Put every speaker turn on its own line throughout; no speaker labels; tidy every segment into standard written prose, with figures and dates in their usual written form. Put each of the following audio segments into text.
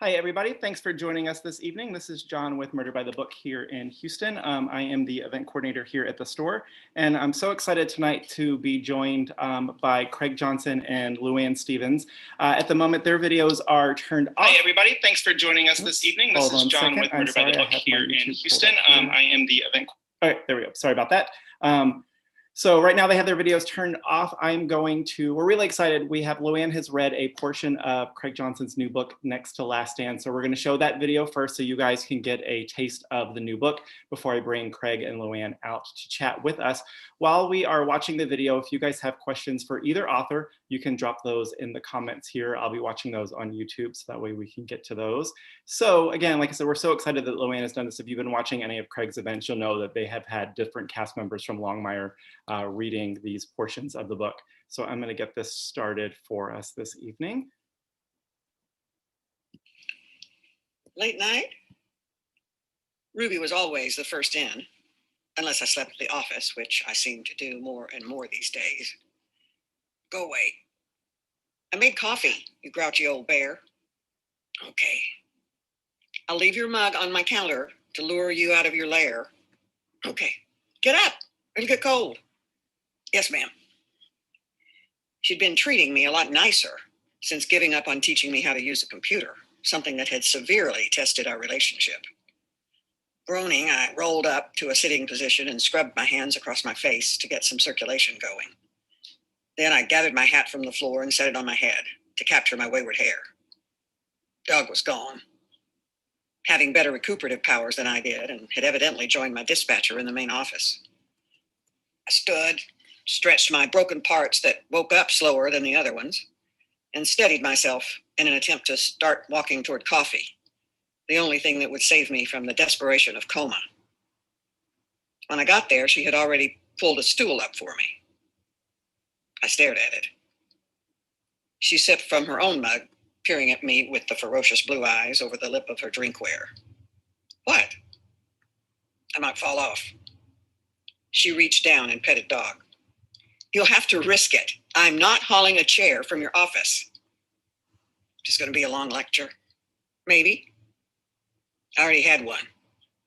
Hi, everybody. Thanks for joining us this evening. This is John with Murder by the Book here in Houston. I am the event coordinator here at the store, and I'm so excited tonight to be joined by Craig Johnson and Louanne Stephens. At the moment, their videos are turned off.
Hi, everybody. Thanks for joining us this evening. This is John with Murder by the Book here in Houston. I am the event.
All right, there we go. Sorry about that. So right now they have their videos turned off. We're really excited. Louanne has read a portion of Craig Johnson's new book, Next to Last Stand. So we're gonna show that video first so you guys can get a taste of the new book before I bring Craig and Louanne out to chat with us. While we are watching the video, if you guys have questions for either author, you can drop those in the comments here. I'll be watching those on YouTube so that way we can get to those. So again, like I said, we're so excited that Louanne has done this. If you've been watching any of Craig's events, you'll know that they have had different cast members from Longmire reading these portions of the book. So I'm going to get this started for us this evening.
Late night? Ruby was always the first in, unless I slept at the office, which I seem to do more and more these days. Go away. I made coffee, you grouchy old bear. Okay. I'll leave your mug on my counter to lure you out of your lair. Okay. Get up. It'll get cold. Yes, ma'am. She'd been treating me a lot nicer since giving up on teaching me how to use a computer, something that had severely tested our relationship. Groaning, I rolled up to a sitting position and scrubbed my hands across my face to get some circulation going. Then I gathered my hat from the floor and set it on my head to capture my wayward hair. Doug was gone, having better recuperative powers than I did, and had evidently joined my dispatcher in the main office. I stood, stretched my broken parts that woke up slower than the other ones, and steadied myself in an attempt to start walking toward coffee, the only thing that would save me from the desperation of coma. When I got there, she had already pulled a stool up for me. I stared at it. She sipped from her own mug, peering at me with the ferocious blue eyes over the lip of her drinkware. What? I might fall off. She reached down and petted Dog. You'll have to risk it. I'm not hauling a chair from your office. Just going to be a long lecture? Maybe. I already had one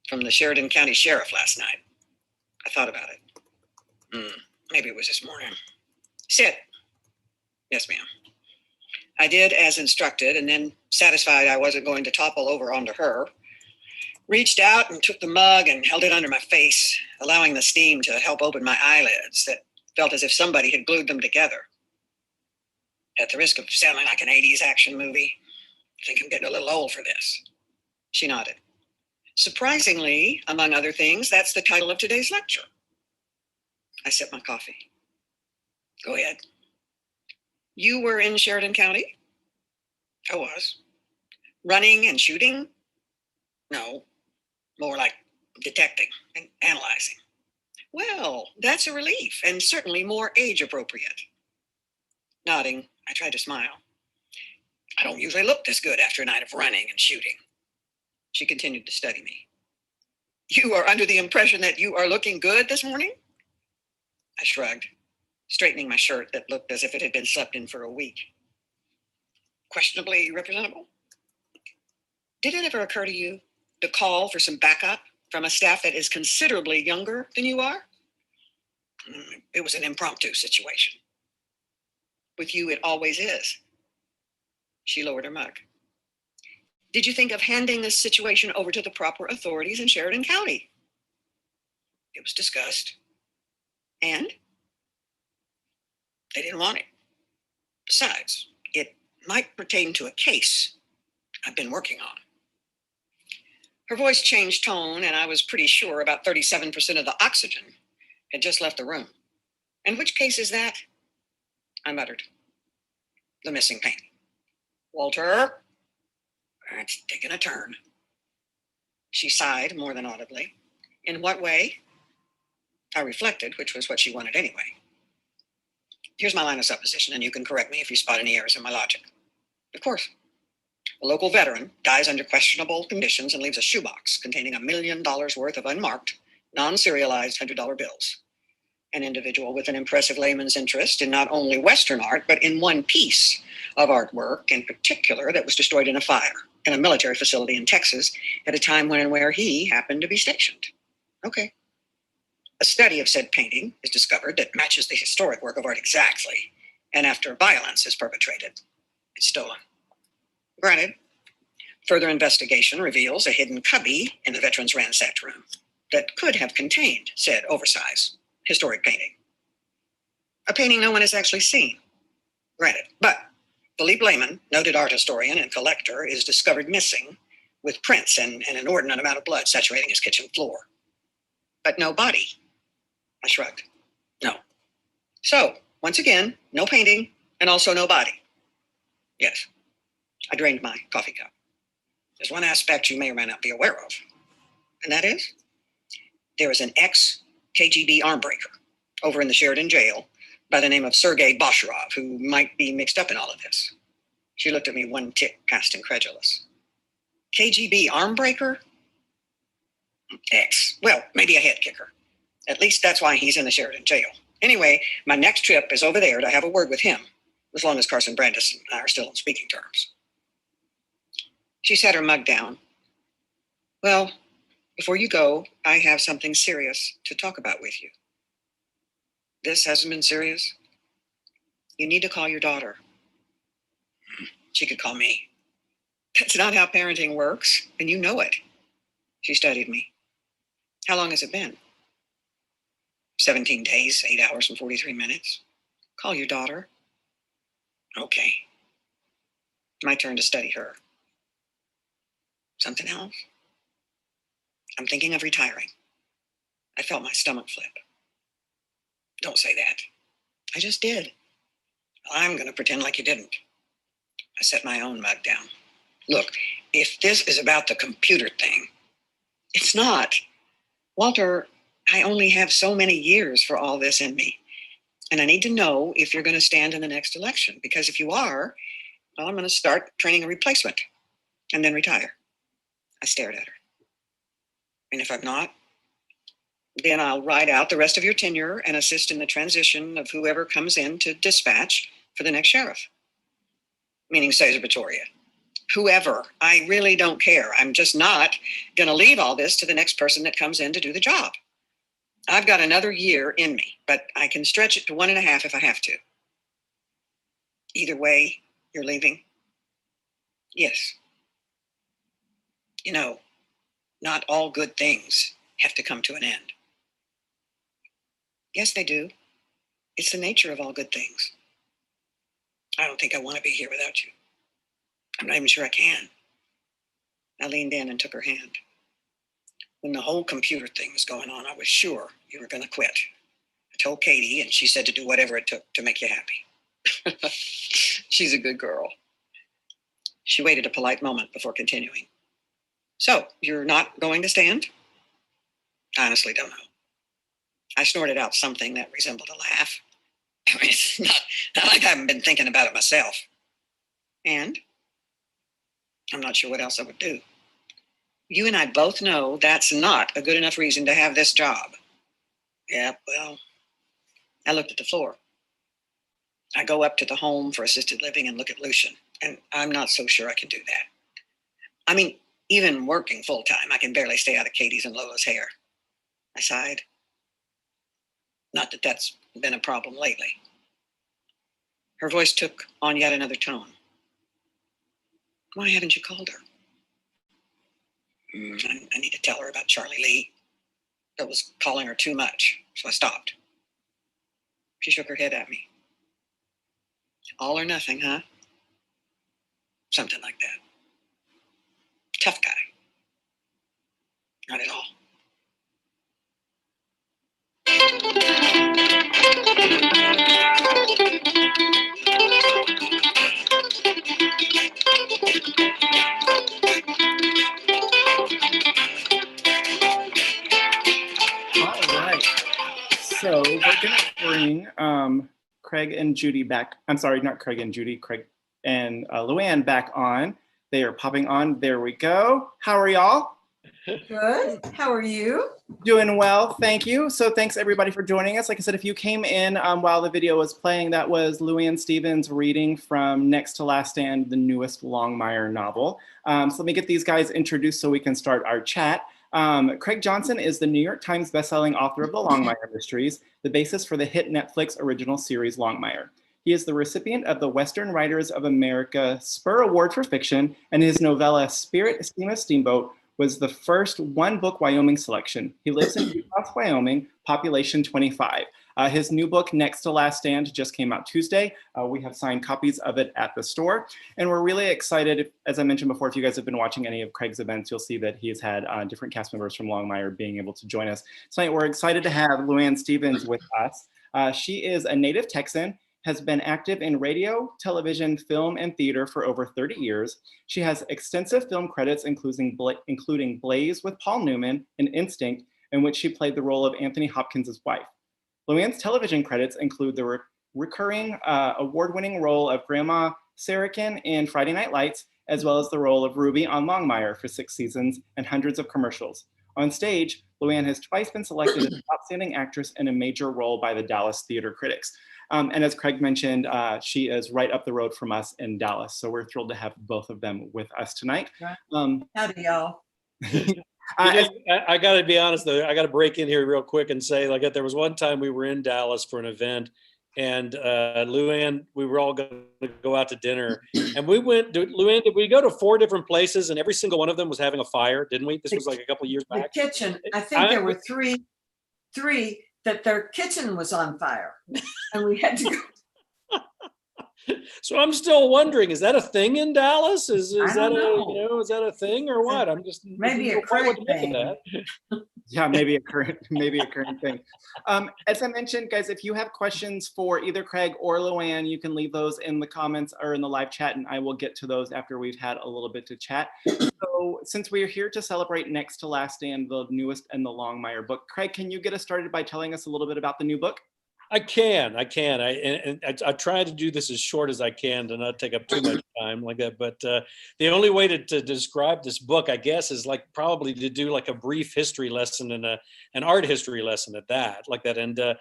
from the Sheridan County Sheriff last night. I thought about it. Maybe it was this morning. Sit. Yes, ma'am. I did as instructed, and then, satisfied I wasn't going to topple over onto her, reached out and took the mug and held it under my face, allowing the steam to help open my eyelids that felt as if somebody had glued them together. At the risk of sounding like an 80s action movie, I think I'm getting a little old for this. She nodded. Surprisingly, among other things, that's the title of today's lecture. I sipped my coffee. Go ahead. You were in Sheridan County? I was. Running and shooting? No, more like detecting and analyzing. Well, that's a relief, and certainly more age appropriate. Nodding, I tried to smile. I don't usually look this good after a night of running and shooting. She continued to study me. You are under the impression that you are looking good this morning? I shrugged, straightening my shirt that looked as if it had been slept in for a week. Questionably representable? Did it ever occur to you to call for some backup from a staff that is considerably younger than you are? It was an impromptu situation. With you, it always is. She lowered her mug. Did you think of handing this situation over to the proper authorities in Sheridan County? It was discussed. And? They didn't want it. Besides, it might pertain to a case I've been working on. Her voice changed tone, and I was pretty sure about 37% of the oxygen had just left the room. And which case is that? I muttered. The missing painting. Walter, it's taken a turn. She sighed more than audibly. In what way? I reflected, which was what she wanted anyway. Here's my line of supposition, and you can correct me if you spot any errors in my logic. Of course. A local veteran dies under questionable conditions and leaves a shoebox containing $1 million worth of unmarked, non-serialized $100 bills. An individual with an impressive layman's interest in not only Western art, but in one piece of artwork in particular that was destroyed in a fire in a military facility in Texas at a time when and where he happened to be stationed. Okay. A study of said painting is discovered that matches the historic work of art exactly, and after violence is perpetrated, it's stolen. Granted, further investigation reveals a hidden cubby in the veteran's ransacked room that could have contained said oversized historic painting. A painting no one has actually seen, granted, but Philippe Lehman, noted art historian and collector, is discovered missing with prints and an inordinate amount of blood saturating his kitchen floor. But no body. I shrugged. No. So, once again, no painting and also no body. Yes. I drained my coffee cup. There's one aspect you may or may not be aware of, and that is there is an ex-KGB arm breaker over in the Sheridan jail by the name of Sergei Bosharov, who might be mixed up in all of this. She looked at me one tick past incredulous. KGB arm breaker? Ex. Well, maybe a head kicker. At least that's why he's in the Sheridan jail. Anyway, my next trip is over there to have a word with him, as long as Carson Brandis and I are still on speaking terms. She set her mug down. Well, before you go, I have something serious to talk about with you. This hasn't been serious. You need to call your daughter. She could call me. That's not how parenting works, and you know it. She studied me. How long has it been? 17 days, 8 hours and 43 minutes. Call your daughter. Okay. My turn to study her. Something else? I'm thinking of retiring. I felt my stomach flip. Don't say that. I just did. I'm going to pretend like you didn't. I set my own mug down. Look, if this is about the computer thing, it's not. Walter, I only have so many years for all this in me. And I need to know if you're going to stand in the next election. Because if you are, well, I'm going to start training a replacement and then retire. I stared at her. And if I'm not, then I'll ride out the rest of your tenure and assist in the transition of whoever comes in to dispatch for the next sheriff. Meaning Caesar Pretoria. Whoever. I really don't care. I'm just not going to leave all this to the next person that comes in to do the job. I've got another year in me, but I can stretch it to 1.5 if I have to. Either way, you're leaving? Yes. You know, not all good things have to come to an end. Yes, they do. It's the nature of all good things. I don't think I want to be here without you. I'm not even sure I can. I leaned in and took her hand. When the whole computer thing was going on, I was sure you were going to quit. I told Katie, and she said to do whatever it took to make you happy. She's a good girl. She waited a polite moment before continuing. So, you're not going to stand? I honestly don't know. I snorted out something that resembled a laugh. I mean, it's not like I haven't been thinking about it myself. And I'm not sure what else I would do. You and I both know that's not a good enough reason to have this job. Yeah, well, I looked at the floor. I go up to the home for assisted living and look at Lucian, and I'm not so sure I can do that. I mean, even working full time, I can barely stay out of Katie's and Lola's hair. I sighed. Not that that's been a problem lately. Her voice took on yet another tone. Why haven't you called her? I need to tell her about Charlie Lee. That was calling her too much, so I stopped. She shook her head at me. All or nothing, huh? Something like that. Tough guy. Not at all.
All right. So we're gonna bring Craig and Judy back. I'm sorry, not Craig and Judy, Craig and Louanne back on. They are popping on. There we go. How are y'all?
Good. How are you?
Doing well, thank you. So thanks everybody for joining us. Like I said, if you came in while the video was playing, that was Louanne Stephens reading from Next to Last Stand, the newest Longmire novel. So let me get these guys introduced so we can start our chat. Craig Johnson is the New York Times bestselling author of the Longmire Mysteries, the basis for the hit Netflix original series Longmire. He is the recipient of the Western Writers of America Spur Award for Fiction, and his novella Spirit of Steamboat was the first One Book Wyoming selection. He lives in Ucross, Wyoming, population 25. His new book, Next to Last Stand, just came out Tuesday. We have signed copies of it at the store. And we're really excited, as I mentioned before, if you guys have been watching any of Craig's events, you'll see that he has had different cast members from Longmire being able to join us. Tonight, we're excited to have Louanne Stephens with us. She is a native Texan, has been active in radio, television, film, and theater for over 30 years. She has extensive film credits, including Blaze with Paul Newman and Instinct, in which she played the role of Anthony Hopkins' wife. Louanne's television credits include the recurring award-winning role of Grandma Saracen in Friday Night Lights, as well as the role of Ruby on Longmire for 6 seasons and hundreds of commercials. On stage, Louanne has twice been selected as Outstanding Actress in a major role by the Dallas Theater Critics. And as Craig mentioned, she is right up the road from us in Dallas. So we're thrilled to have both of them with us tonight.
Howdy, y'all.
I got to be honest, though. I got to break in here real quick and say, like, there was one time we were in Dallas for an event, and Louanne, we were all going to go out to dinner, and we went. Louanne, did we go to 4 different places, and every single one of them was having a fire? Didn't we? This was like a couple of years back.
The kitchen. I think there were three that their kitchen was on fire, and we had to go.
So I'm still wondering, is that a thing in Dallas? Is that is that a thing or what? I'm just
maybe a current thing.
Yeah, maybe a current thing. As I mentioned, guys, if you have questions for either Craig or Louanne, you can leave those in the comments or in the live chat, and I will get to those after we've had a little bit to chat. So since we are here to celebrate Next to Last Stand, the newest and the Longmire book, Craig, can you get us started by telling us a little bit about the new book?
I can. I try to do this as short as I can to not take up too much time like that. But the only way to describe this book, I guess, is like probably to do like a brief history lesson and an art history lesson at that, like that. And the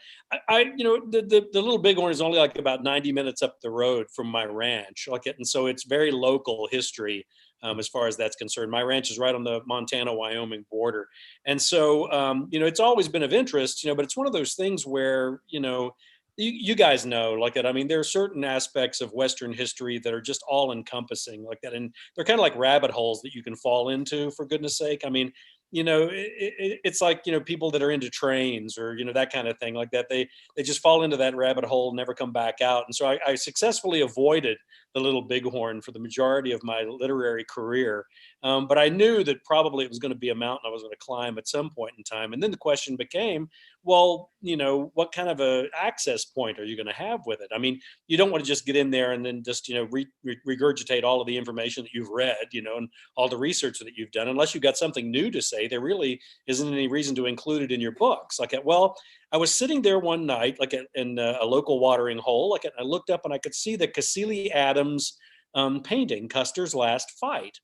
Little Bighorn is only like about 90 minutes up the road from my ranch, like it, and so it's very local history. As far as that's concerned, my ranch is right on the Montana-Wyoming border. And so, it's always been of interest, but it's one of those things where, you guys know, like that. I mean, there are certain aspects of Western history that are just all encompassing like that. And they're kind of like rabbit holes that you can fall into, for goodness sake. I mean, it's like, people that are into trains or, that kind of thing like that. They just fall into that rabbit hole, never come back out. And so I successfully avoided the Little Bighorn for the majority of my literary career. But I knew that probably it was going to be a mountain I was going to climb at some point in time. And then the question became, well, what kind of a access point are you going to have with it? I mean, you don't want to just get in there and then just, regurgitate all of the information that you've read, and all the research that you've done, unless you've got something new to say. There really isn't any reason to include it in your books. I was sitting there one night, in a local watering hole, I looked up and I could see the Cassily Adams painting, Custer's Last Fight,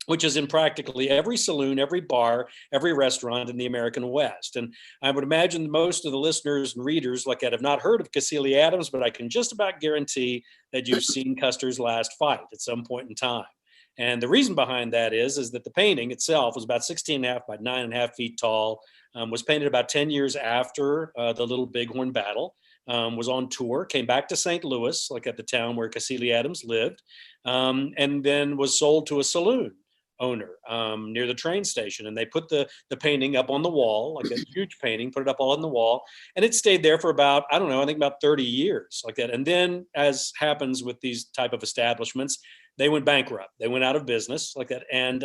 which is in practically every saloon, every bar, every restaurant in the American West. And I would imagine most of the listeners and readers have not heard of Cassily Adams, but I can just about guarantee that you've seen Custer's Last Fight at some point in time. And the reason behind that is that the painting itself was about 16.5 by 9.5 feet tall, was painted about 10 years after the Little Bighorn battle, was on tour, came back to St. Louis, at the town where Cassily Adams lived, and then was sold to a saloon owner near the train station. And they put the painting up on the wall, a huge painting, put it up all on the wall. And it stayed there for about, I think about 30 years like that. And then, as happens with these type of establishments, they went bankrupt. They went out of business like that. And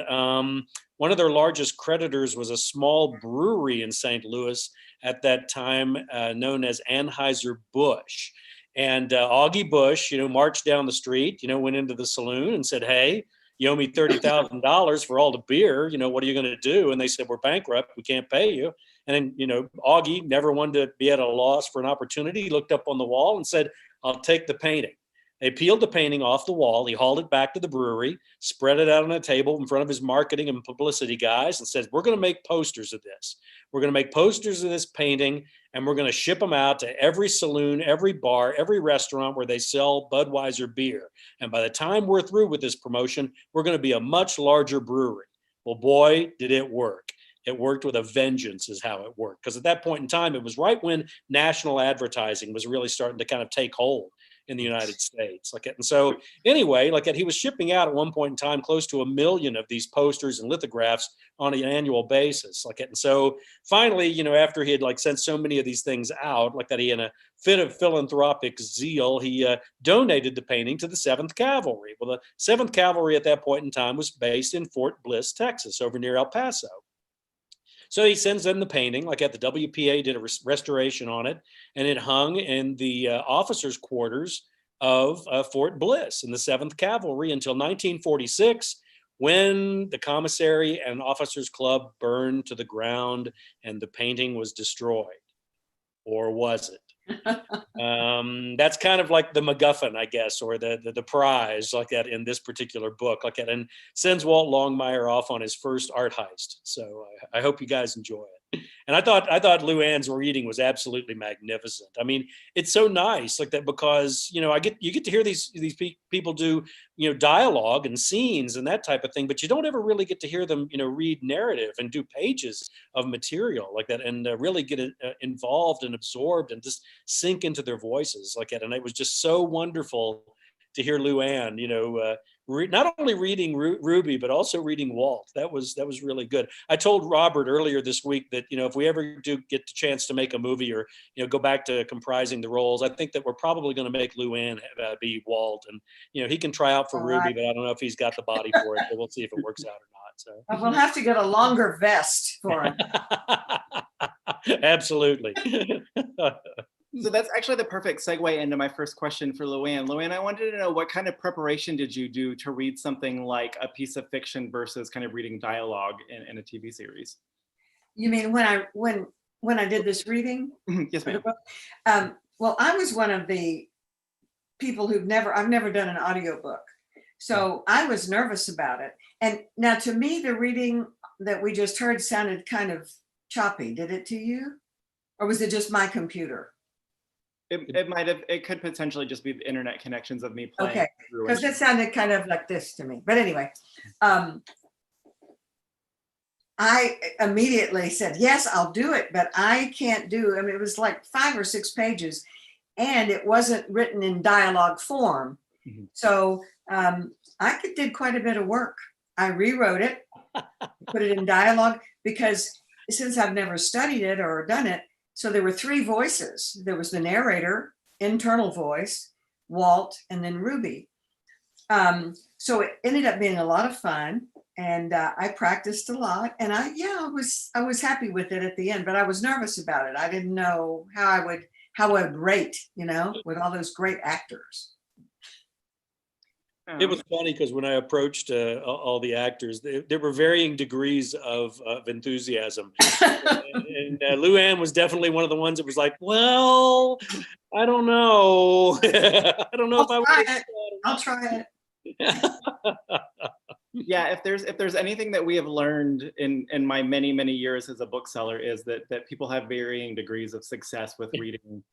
one of their largest creditors was a small brewery in St. Louis at that time known as Anheuser-Busch. And Augie Busch, marched down the street, went into the saloon and said, "Hey, you owe me $30,000 for all the beer. What are you going to do?" And they said, "We're bankrupt. We can't pay you." And then, Augie never wanted to be at a loss for an opportunity. He looked up on the wall and said, "I'll take the painting." They peeled the painting off the wall. He hauled it back to the brewery, spread it out on a table in front of his marketing and publicity guys, and said, we're going to make posters of this. We're going to make posters of this painting, and we're going to ship them out to every saloon, every bar, every restaurant where they sell Budweiser beer. And by the time we're through with this promotion, we're going to be a much larger brewery. Well, boy, did it work. It worked with a vengeance is how it worked. Because at that point in time, it was right when national advertising was really starting to kind of take hold in the United States. And so anyway, he was shipping out at one point in time close to 1 million of these posters and lithographs on an annual basis. And so finally, after he had sent so many of these things out, he in a fit of philanthropic zeal, he donated the painting to the 7th Cavalry. Well, the 7th Cavalry at that point in time was based in Fort Bliss, Texas, over near El Paso. So he sends them the painting, at the WPA did a restoration on it, and it hung in the officers' quarters of Fort Bliss in the 7th Cavalry until 1946, when the commissary and officers' club burned to the ground and the painting was destroyed. Or was it? That's kind of like the MacGuffin, I guess, or the prize in this particular book, and sends Walt Longmire off on his first art heist. So I hope you guys enjoy it. And I thought Louanne's reading was absolutely magnificent. I mean, it's so nice that because you get to hear these people do dialogue and scenes and that type of thing, but you don't ever really get to hear them read narrative and do pages of material like that and really get involved and absorbed and just sink into their voices like that. And it was just so wonderful to hear Louanne, not only reading Ruby, but also reading Walt. That was really good. I told Robert earlier this week that, if we ever do get the chance to make a movie or, go back to comprising the roles, I think that we're probably going to make Louanne be Walt. And, he can try out for Ruby, but I don't know if he's got the body for it, but we'll see if it works out or not. So
We'll have to get a longer vest for him.
Absolutely.
So that's actually the perfect segue into my first question for Louanne. Louanne, I wanted to know, what kind of preparation did you do to read something like a piece of fiction versus kind of reading dialogue in a TV series?
You mean when I did this reading?
Yes, ma'am.
Well, I was one of the people I've never done an audiobook. So I was nervous about it. And now to me, the reading that we just heard sounded kind of choppy. Did it to you? Or was it just my computer?
It could potentially just be the internet connections of me playing.
Okay, because it sounded kind of like this to me. But anyway, I immediately said, yes, I'll do it, but I can't do, it was like 5 or 6 pages and it wasn't written in dialogue form. Mm-hmm. So I did quite a bit of work. I rewrote it, put it in dialogue, because since I've never studied it or done it, so there were 3 voices. There was the narrator, internal voice, Walt, and then Ruby. So it ended up being a lot of fun, and I practiced a lot. And I was happy with it at the end, but I was nervous about it. I didn't know how I would rate, with all those great actors.
It was funny because when I approached all the actors, there were varying degrees of enthusiasm. and Louanne was definitely one of the ones that was like, well, I don't know. I don't know if I would.
I'll try it.
Yeah, if there's anything that we have learned in my many years as a bookseller, is that people have varying degrees of success with reading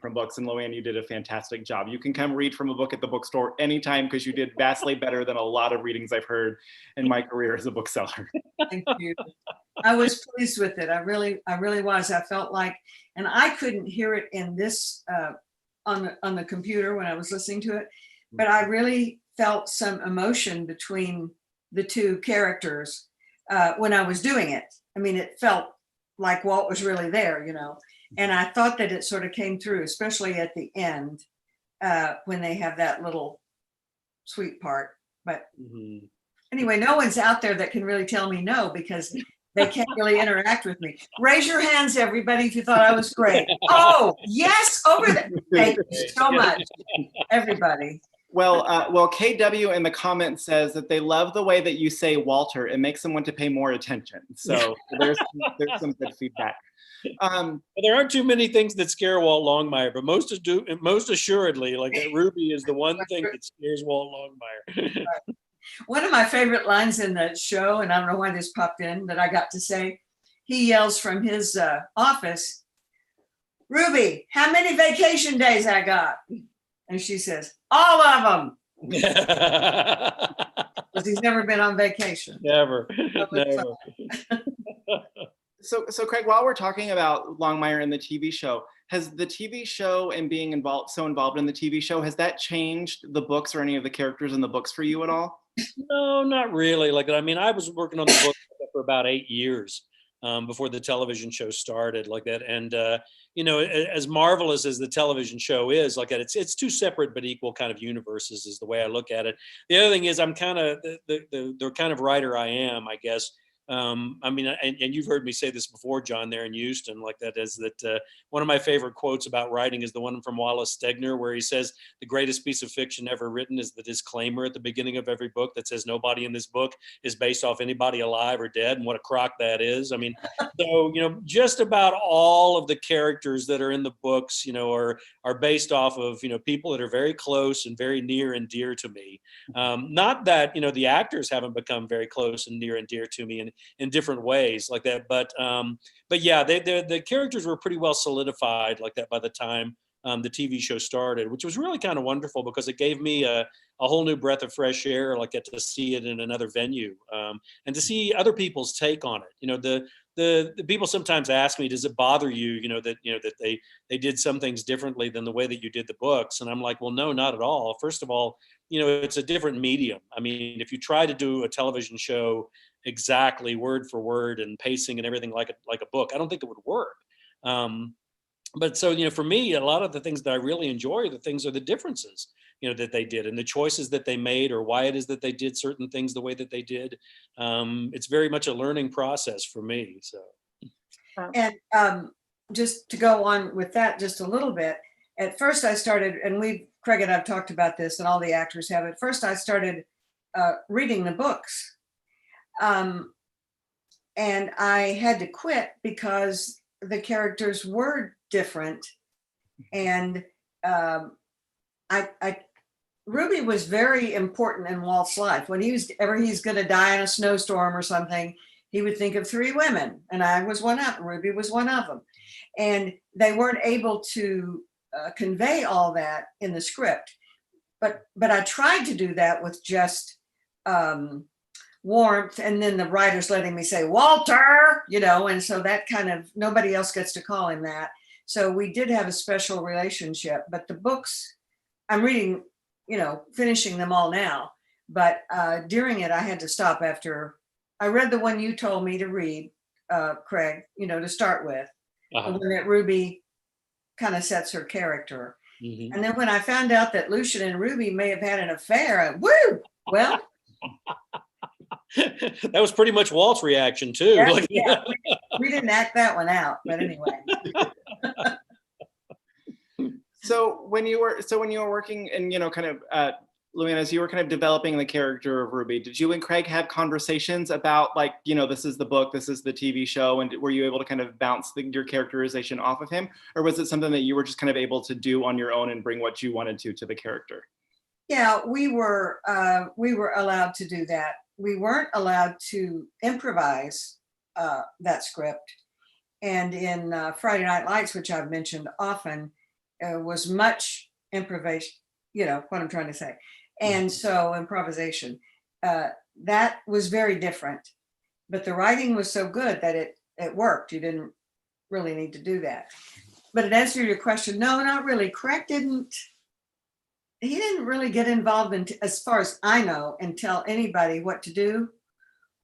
from books. And Louanne, you did a fantastic job. You can come read from a book at the bookstore anytime, because you did vastly better than a lot of readings I've heard in my career as a bookseller.
Thank you. I was pleased with it. I really was. I felt like, and I couldn't hear it in this on the computer when I was listening to it, but I really felt some emotion between the 2 characters when I was doing it. It felt like Walt was really there, and I thought that it sort of came through, especially at the end when they have that little sweet part. But anyway, no one's out there that can really tell me no, because they can't really interact with me. Raise your hands, everybody, if you thought I was great. Oh, yes, over there. Thank you so much, everybody.
Well, KW in the comments says that they love the way that you say Walter. It makes them want to pay more attention. So there's some good feedback.
There aren't too many things that scare Walt Longmire, but most assuredly, like that Ruby is the one thing that scares Walt Longmire.
One of my favorite lines in the show, and I don't know why this popped in, that I got to say, he yells from his office, "Ruby, how many vacation days I got?" And she says, "All of them." Because he's never been on vacation.
Never.
So Craig, while we're talking about Longmire and the TV show, has the TV show and being involved in the TV show, has that changed the books or any of the characters in the books for you at all?
No, not really. Like, I mean, I was working on the book for about 8 years before the television show started, like that. And you know, as marvelous as the television show is, like that, it's two separate but equal kind of universes, is the way I look at it. The other thing is, I'm kind of the kind of writer I am, I guess. I mean, and you've heard me say this before, John, there in Houston, like that, is that one of my favorite quotes about writing is the one from Wallace Stegner, where he says, the greatest piece of fiction ever written is the disclaimer at the beginning of every book that says nobody in this book is based off anybody alive or dead, and what a crock that is. I mean, so, you know, just about all of the characters that are in the books, you know, are based off of, you know, people that are very close and very near and dear to me. Not that, you know, the actors haven't become very close and near and dear to me in different ways like that. But yeah, the characters were pretty well solidified like that by the time the TV show started, which was really kind of wonderful because it gave me a whole new breath of fresh air, like to see it in another venue and to see other people's take on it. You know, the people sometimes ask me, does it bother you, you know, that they did some things differently than the way that you did the books? And I'm like, well, no, not at all. First of all, you know, it's a different medium. I mean, if you try to do a television show exactly word for word and pacing and everything like a book, I don't think it would work. But so, you know, for me, a lot of the things that I really enjoy are the differences, you know, that they did and the choices that they made, or why it is that they did certain things the way that they did. It's very much a learning process for me. So,
and just to go on with that just a little bit, at first I started, and Craig and I've talked about this, and all the actors have. At first I started reading the books. And I had to quit because the characters were different. And Ruby was very important in Walt's life. When he's going to die in a snowstorm or something, he would think of 3 women, and I was one of them. Ruby was one of them. And they weren't able to convey all that in the script. But I tried to do that with just warmth, and then the writers letting me say Walter, you know, and so that kind of, nobody else gets to call him that. So we did have a special relationship. But the books, I'm reading, you know, finishing them all now, but during it I had to stop after I read the one you told me to read, Craig, you know, to start with, the one that Ruby kind of sets her character. Mm-hmm. And then when I found out that Lucian and Ruby may have had an affair, woo, well.
That was pretty much Walt's reaction too.
Yeah, we didn't act that one out, but anyway.
So when you were working and, you know, kind of Louanne, as you were kind of developing the character of Ruby, did you and Craig have conversations about, like, you know, this is the book, this is the TV show, and were you able to kind of bounce your characterization off of him, or was it something that you were just kind of able to do on your own and bring what you wanted to the character?
Yeah, we were allowed to do that. We weren't allowed to improvise that script. And in Friday Night Lights, which I've mentioned often, was much improvisation, you know what I'm trying to say. And so improvisation, that was very different. But the writing was so good that it worked. You didn't really need to do that. But in answer to your question, no, not really. Craig didn't really get involved in, as far as I know, and tell anybody what to do,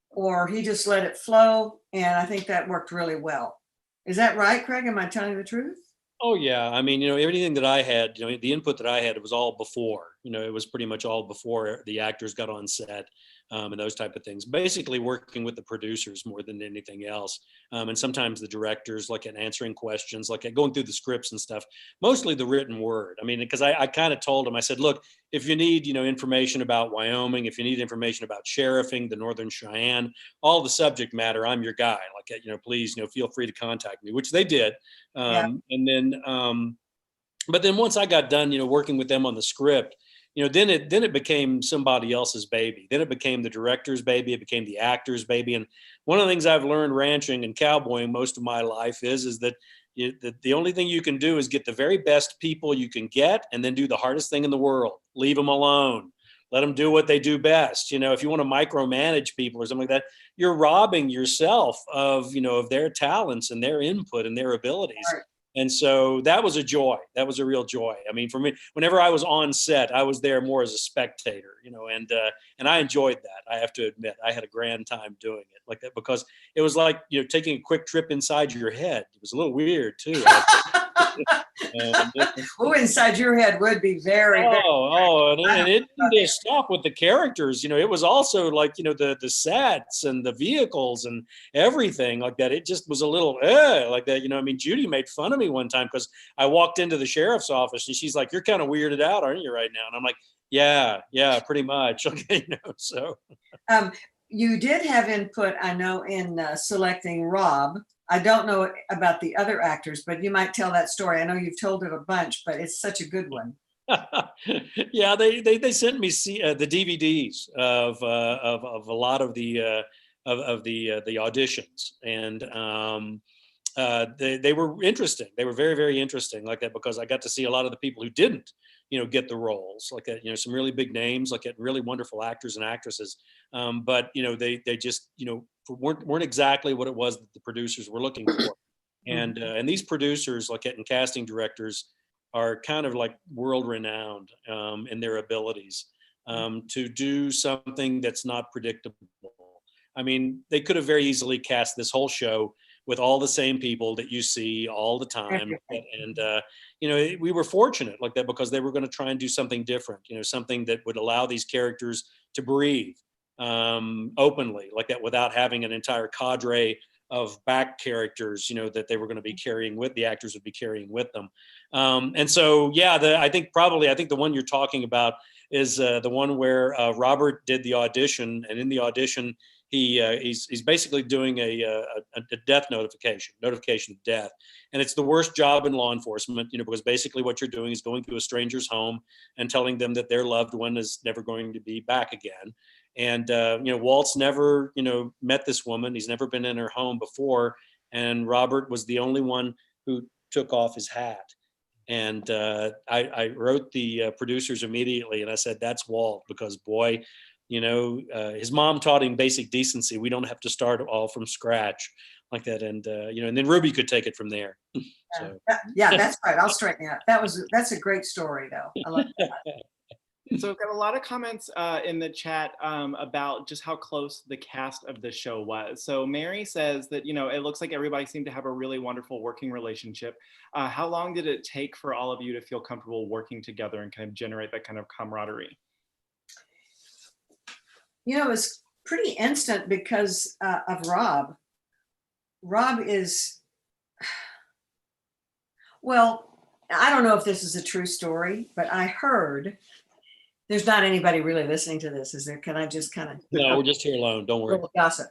or he just let it flow. And I think that worked really well. Is that right, Craig? Am I telling the truth?
Oh yeah. I mean, you know, everything that I had, you know, the input that I had, it was all before, you know, it was pretty much all before the actors got on set. and those type of things. Basically working with the producers more than anything else. And sometimes the directors, like at answering questions, like at going through the scripts and stuff, mostly the written word. I mean, because I kind of told them, I said, look, if you need, information about Wyoming, if you need information about sheriffing, the Northern Cheyenne, all the subject matter, I'm your guy. Like, please, feel free to contact me, which they did. And then, but then once I got done, working with them on the script, then it became somebody else's baby. Then it became the director's baby. It became the actor's baby. And one of the things I've learned ranching and cowboying most of my life is that the only thing you can do is get the very best people you can get, and then do the hardest thing in the world: leave them alone. Let them do what they do best. If you want to micromanage people or something like that, you're robbing yourself of their talents and their input and their abilities. Right. And so that was a joy. That was a real joy. I mean, for me, whenever I was on set, I was there more as a spectator, and I enjoyed that. I have to admit, I had a grand time doing it like that, because it was like, taking a quick trip inside your head. It was a little weird too.
Inside your head would be very,
and it didn't just stop with the characters. It was also like, the sets and the vehicles and everything like that. It just was a little like that. Judy made fun of me one time because I walked into the sheriff's office and she's like, "You're kind of weirded out, aren't you, right now?" And I'm like, yeah, pretty much. Okay, so.
You did have input, I know, in selecting Rob. I don't know about the other actors, but you might tell that story. I know you've told it a bunch, but it's such a good one.
Yeah, they sent me the DVDs of a lot of the auditions, and they were interesting. They were very, very interesting like that, because I got to see a lot of the people who didn't get the roles like that. Some really big names, like really wonderful actors and actresses, but they just weren't exactly what it was that the producers were looking for. And these producers, like and casting directors, are kind of like world renowned in their abilities to do something that's not predictable. I mean, they could have very easily cast this whole show with all the same people that you see all the time. And, we were fortunate like that, because they were going to try and do something different, something that would allow these characters to breathe openly like that, without having an entire cadre of back characters, that they were going to be carrying with, the actors would be carrying with them. And so, I think the one you're talking about is the one where Robert did the audition, and in the audition, he's basically doing a death notification of death. And it's the worst job in law enforcement, because basically what you're doing is going to a stranger's home and telling them that their loved one is never going to be back again. And, Walt's never, met this woman. He's never been in her home before. And Robert was the only one who took off his hat. And I wrote the producers immediately, and I said, "That's Walt, because boy, his mom taught him basic decency. We don't have to start all from scratch like that." And, and then Ruby could take it from there. So.
Yeah, that's right. I'll straighten you out. That's a great story though. I like that.
So I've got a lot of comments in the chat about just how close the cast of the show was. So Mary says that, it looks like everybody seemed to have a really wonderful working relationship. How long did it take for all of you to feel comfortable working together and kind of generate that kind of camaraderie?
It was pretty instant because of Rob. Rob is, well, I don't know if this is a true story, but I heard, there's not anybody really listening to this, is there? Can I just kind of...
No, we're just here alone. Don't worry.
Gossip.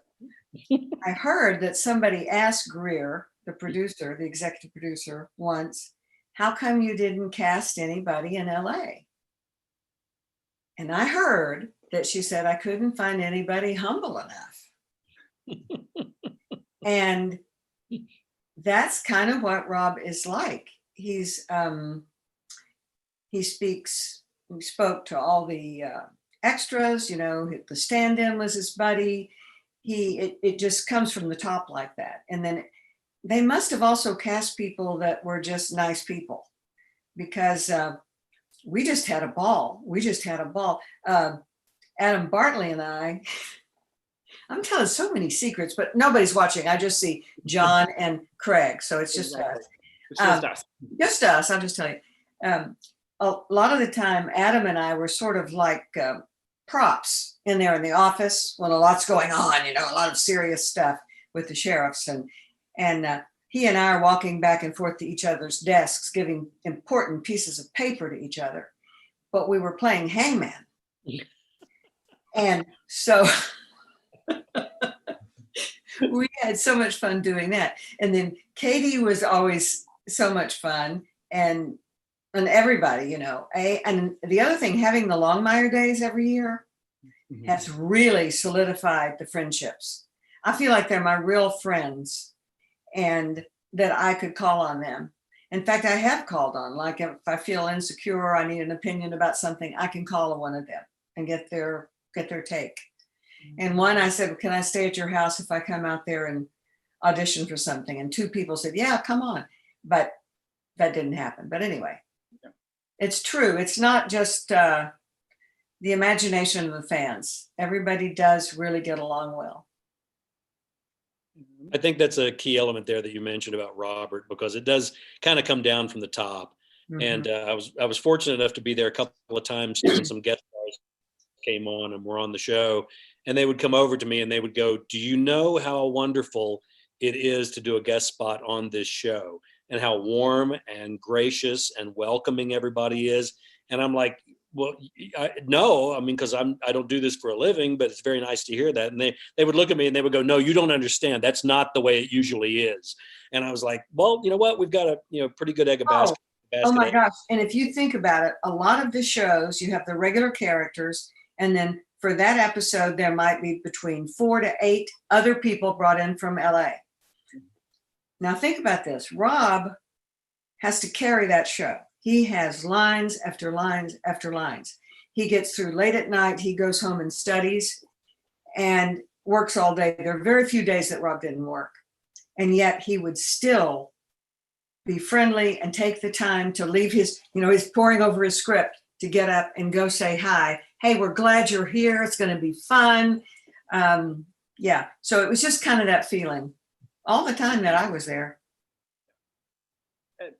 I heard that somebody asked Greer, the producer, the executive producer, once, "How come you didn't cast anybody in LA?" And I heard that she said, "I couldn't find anybody humble enough." And that's kind of what Rob is like. We spoke to all the extras, the stand-in was his buddy. It just comes from the top like that. And then they must have also cast people that were just nice people, because we just had a ball. Adam Bartley and I'm telling so many secrets, but nobody's watching. I just see John and Craig. So it's just us.
It's just us.
Just us, I'll just tell you. A lot of the time, Adam and I were sort of like props in there in the office when a lot's going on, you know, a lot of serious stuff with the sheriffs. And he and I are walking back and forth to each other's desks, giving important pieces of paper to each other. But we were playing hangman. And so we had so much fun doing that. And then Katie was always so much fun, and everybody, you know. And the other thing, having the Longmire days every year has really solidified the friendships. I feel like they're my real friends, and that I could call on them. In fact, I have called on, like if I feel insecure or I need an opinion about something, I can call on one of them and get their take. And one, I said, can I stay at your house if I come out there and audition for something? And 2 people said, yeah, come on. But that didn't happen. But anyway, it's true. It's not just the imagination of the fans. Everybody does really get along well.
I think that's a key element there that you mentioned about Robert, because it does kind of come down from the top. And I was fortunate enough to be there a couple of times when some guest stars came on and were on the show, and they would come over to me and they would go, do you know how wonderful it is to do a guest spot on this show, and how warm and gracious and welcoming everybody is? And I'm like, well, no, I mean, because I don't do this for a living, but it's very nice to hear that. And they would look at me and they would go, no, you don't understand. That's not the way it usually is. And I was like, well, you know what? We've got a pretty good egg of basket.
Oh my gosh. And if you think about it, a lot of the shows, you have the regular characters, and then for that episode, there might be between 4 to 8 other people brought in from LA. Now think about this. Rob has to carry that show. He has lines after lines after lines. He gets through late at night. He goes home and studies and works all day. There are very few days that Rob didn't work. And yet he would still be friendly and take the time to leave his, he's poring over his script to get up and go say hi. Hey, we're glad you're here. It's going to be fun. Yeah. So it was just kind of that feeling all the time that I was there.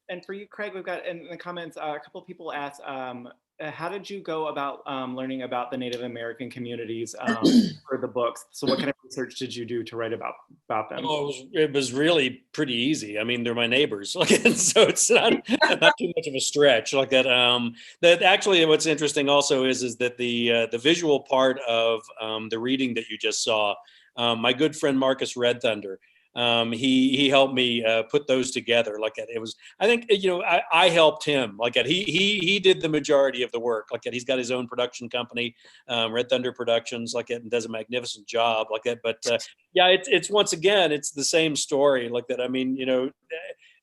And for you, Craig, we've got in the comments, a couple of people asked, how did you go about learning about the Native American communities for the books? So what kind of research did you do to write about them?
Oh, it was really pretty easy. I mean, they're my neighbors, so it's not too much of a stretch like that. That actually, what's interesting also is that the visual part of the reading that you just saw, my good friend Marcus Red Thunder, he helped me put those together. Like it was, I think, I helped him. Like he did the majority of the work. Like he's got his own production company, Red Thunder Productions, like it, and does a magnificent job. Like that, but yeah, it's once again, it's the same story. Like that. I mean,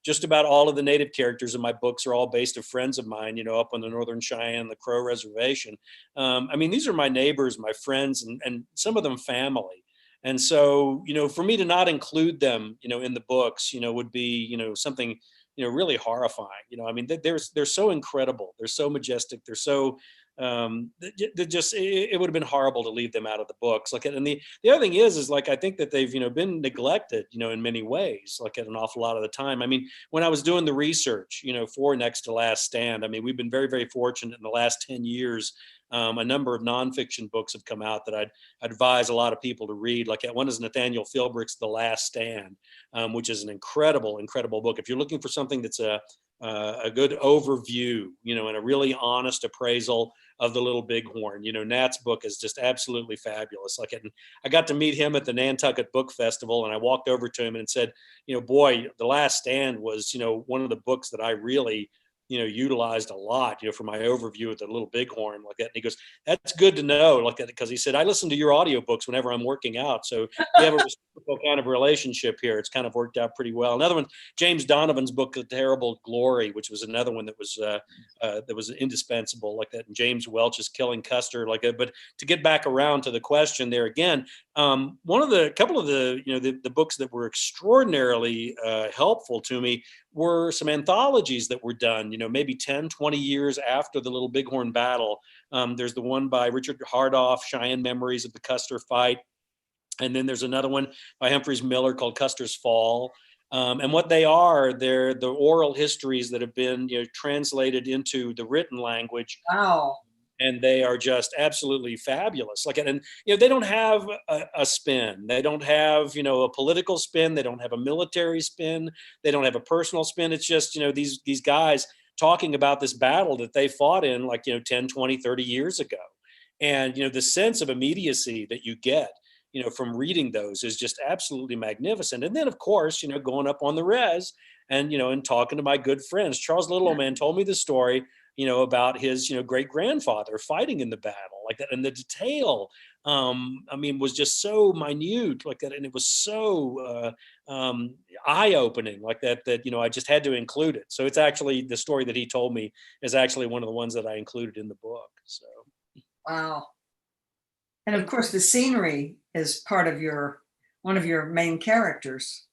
just about all of the native characters in my books are all based of friends of mine, up on the Northern Cheyenne, the Crow Reservation. I mean, these are my neighbors, my friends, and some of them family. And so, for me to not include them, in the books, would be, something, really horrifying. I mean, they're so incredible. They're so majestic. They're so, it would have been horrible to leave them out of the books. Like, and the other thing is like, I think that they've, been neglected, in many ways, like at an awful lot of the time. I mean, when I was doing the research, for Next to Last Stand, I mean, we've been very, very fortunate in the last 10 years. A number of nonfiction books have come out that I'd advise a lot of people to read. Like one is Nathaniel Philbrick's The Last Stand, which is an incredible, incredible book. If you're looking for something that's a good overview, and a really honest appraisal of the Little Bighorn, Nat's book is just absolutely fabulous. Like and I got to meet him at the Nantucket Book Festival, and I walked over to him and said, boy, The Last Stand was, one of the books that I really utilized a lot, for my overview of the Little Bighorn, like that. And he goes, that's good to know, like that, because he said, I listen to your audiobooks whenever I'm working out. So we have a reciprocal kind of relationship here. It's kind of worked out pretty well. Another one, James Donovan's book, The Terrible Glory, which was another one that was indispensable, like that. And James Welch's Killing Custer, like that. But to get back around to the question there again, couple of the books that were extraordinarily helpful to me were some anthologies that were done, maybe 10, 20 years after the Little Bighorn battle. There's the one by Richard Hardoff, Cheyenne Memories of the Custer Fight. And then there's another one by Humphreys Miller called Custer's Fall. And what they are, they're the oral histories that have been translated into the written language.
Wow.
and they are just absolutely fabulous. Like, and they don't have a spin. They don't have a political spin. They don't have a military spin. They don't have a personal spin. It's just these guys talking about this battle that they fought in 10, 20, 30 years ago. And the sense of immediacy that you get from reading those is just absolutely magnificent. And then of course going up on the res and and talking to my good friends. Charles Little Man told me the story about his great grandfather fighting in the battle like that, and the detail was just so minute like that, and it was so eye-opening like that I just had to include it. So it's actually, the story that he told me is actually one of the ones that I included in the book. So
wow. And of course the scenery is part of one of your main characters.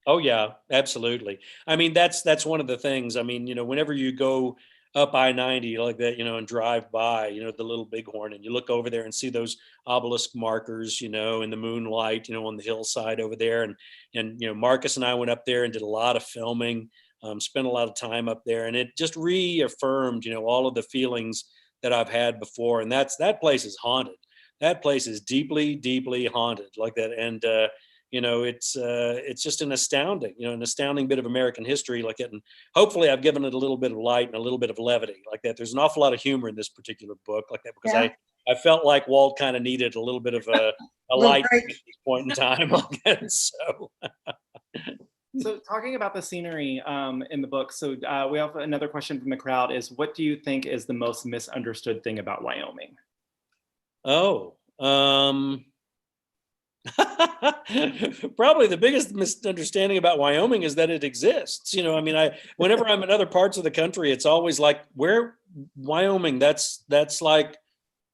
Oh yeah, absolutely. That's one of the things. Whenever you go up I-90 like that, and drive by, the Little Bighorn, and you look over there and see those obelisk markers, in the moonlight, on the hillside over there. And Marcus and I went up there and did a lot of filming, spent a lot of time up there, and it just reaffirmed, all of the feelings that I've had before. And that place is haunted. That place is deeply, deeply haunted like that. And, it's just an astounding bit of American history like it. And hopefully I've given it a little bit of light and a little bit of levity like that. There's an awful lot of humor in this particular book like that, because I felt like Walt kind of needed a little bit of a light at this point in time like that.
So talking about the scenery in the book, so we have another question from the crowd is, what do you think is the most misunderstood thing about Wyoming?
Oh, probably the biggest misunderstanding about Wyoming is that it exists. Whenever I'm in other parts of the country, it's always like, where Wyoming? That's like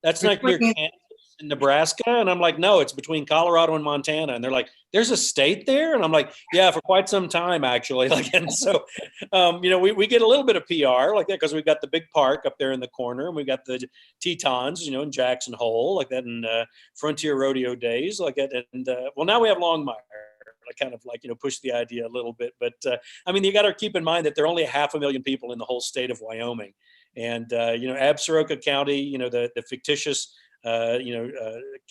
near Kansas and Nebraska, and I'm like, no, it's between Colorado and Montana. And they're like, there's a state there, and I'm like, yeah, for quite some time actually. Like, and so, we get a little bit of PR like that because we've got the big park up there in the corner, and we've got the Tetons, in Jackson Hole like that, and Frontier Rodeo Days like that, and well, now we have Longmire. Kind of push the idea a little bit, but you got to keep in mind that there are only 500,000 people in the whole state of Wyoming, and Absaroka County, the fictitious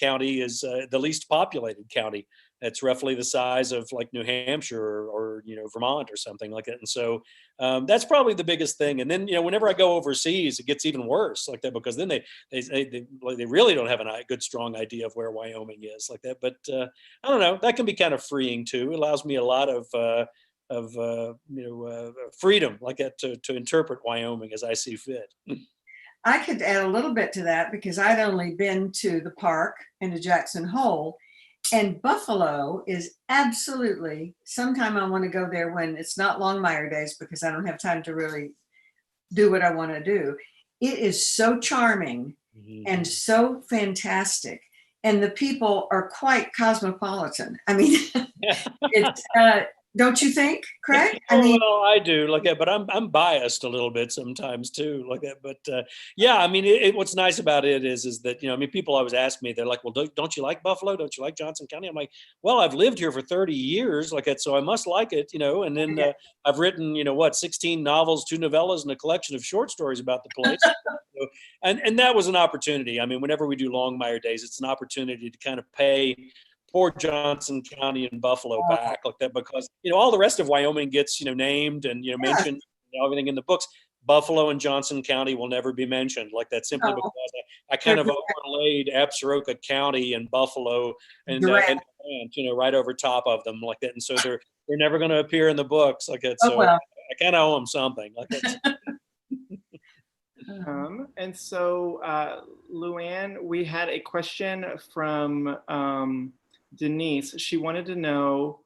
county is the least populated county. That's roughly the size of like New Hampshire or Vermont or something like that. And so that's probably the biggest thing. And then whenever I go overseas, it gets even worse like that, because then they really don't have a good strong idea of where Wyoming is like that. But I don't know, that can be kind of freeing too. It allows me a lot of freedom like that to interpret Wyoming as I see fit.
I could add a little bit to that because I'd only been to the park and to Jackson Hole, and Buffalo is absolutely, sometime I want to go there when it's not Longmire days because I don't have time to really do what I want to do. It is so charming and so fantastic. And the people are quite cosmopolitan. It's, don't you think, Craig?
Well, I do like that, but I'm biased a little bit sometimes too, like that. But yeah, what's nice about it is that people always ask me, they're like, well, don't you like Buffalo? Don't you like Johnson County? I'm like, well, I've lived here for 30 years, like that, so I must like it, And then I've written, 16 novels, 2 novellas, and a collection of short stories about the place. and that was an opportunity. Whenever we do Longmire Days, it's an opportunity to kind of pay poor Johnson County and Buffalo back like that, because all the rest of Wyoming gets named and mentioned, everything in the books. Buffalo and Johnson County will never be mentioned like that, simply because I kind of overlaid Absaroka County and Buffalo and right over top of them like that, and so they're never going to appear in the books like that. So I kind of owe them something like that.
And so Louanne, we had a question from Denise. She wanted to know,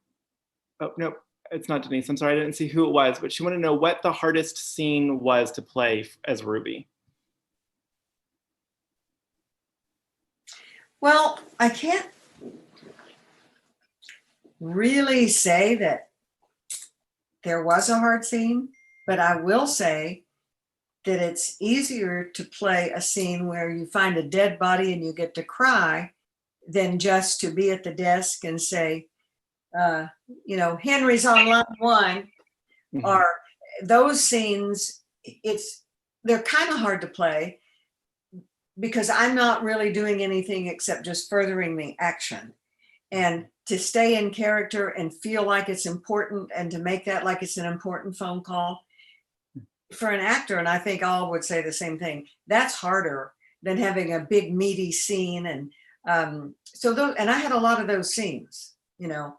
oh no, it's not Denise, I'm sorry, I didn't see who it was, but she wanted to know what the hardest scene was to play as Ruby.
Well, I can't really say that there was a hard scene, but I will say that it's easier to play a scene where you find a dead body and you get to cry than just to be at the desk and say, Henry's on line 1, or those scenes, they're kind of hard to play, because I'm not really doing anything except just furthering the action. And to stay in character and feel like it's important and to make that like it's an important phone call for an actor, and I think all would say the same thing, that's harder than having a big meaty scene. And so those, and I had a lot of those scenes, you know.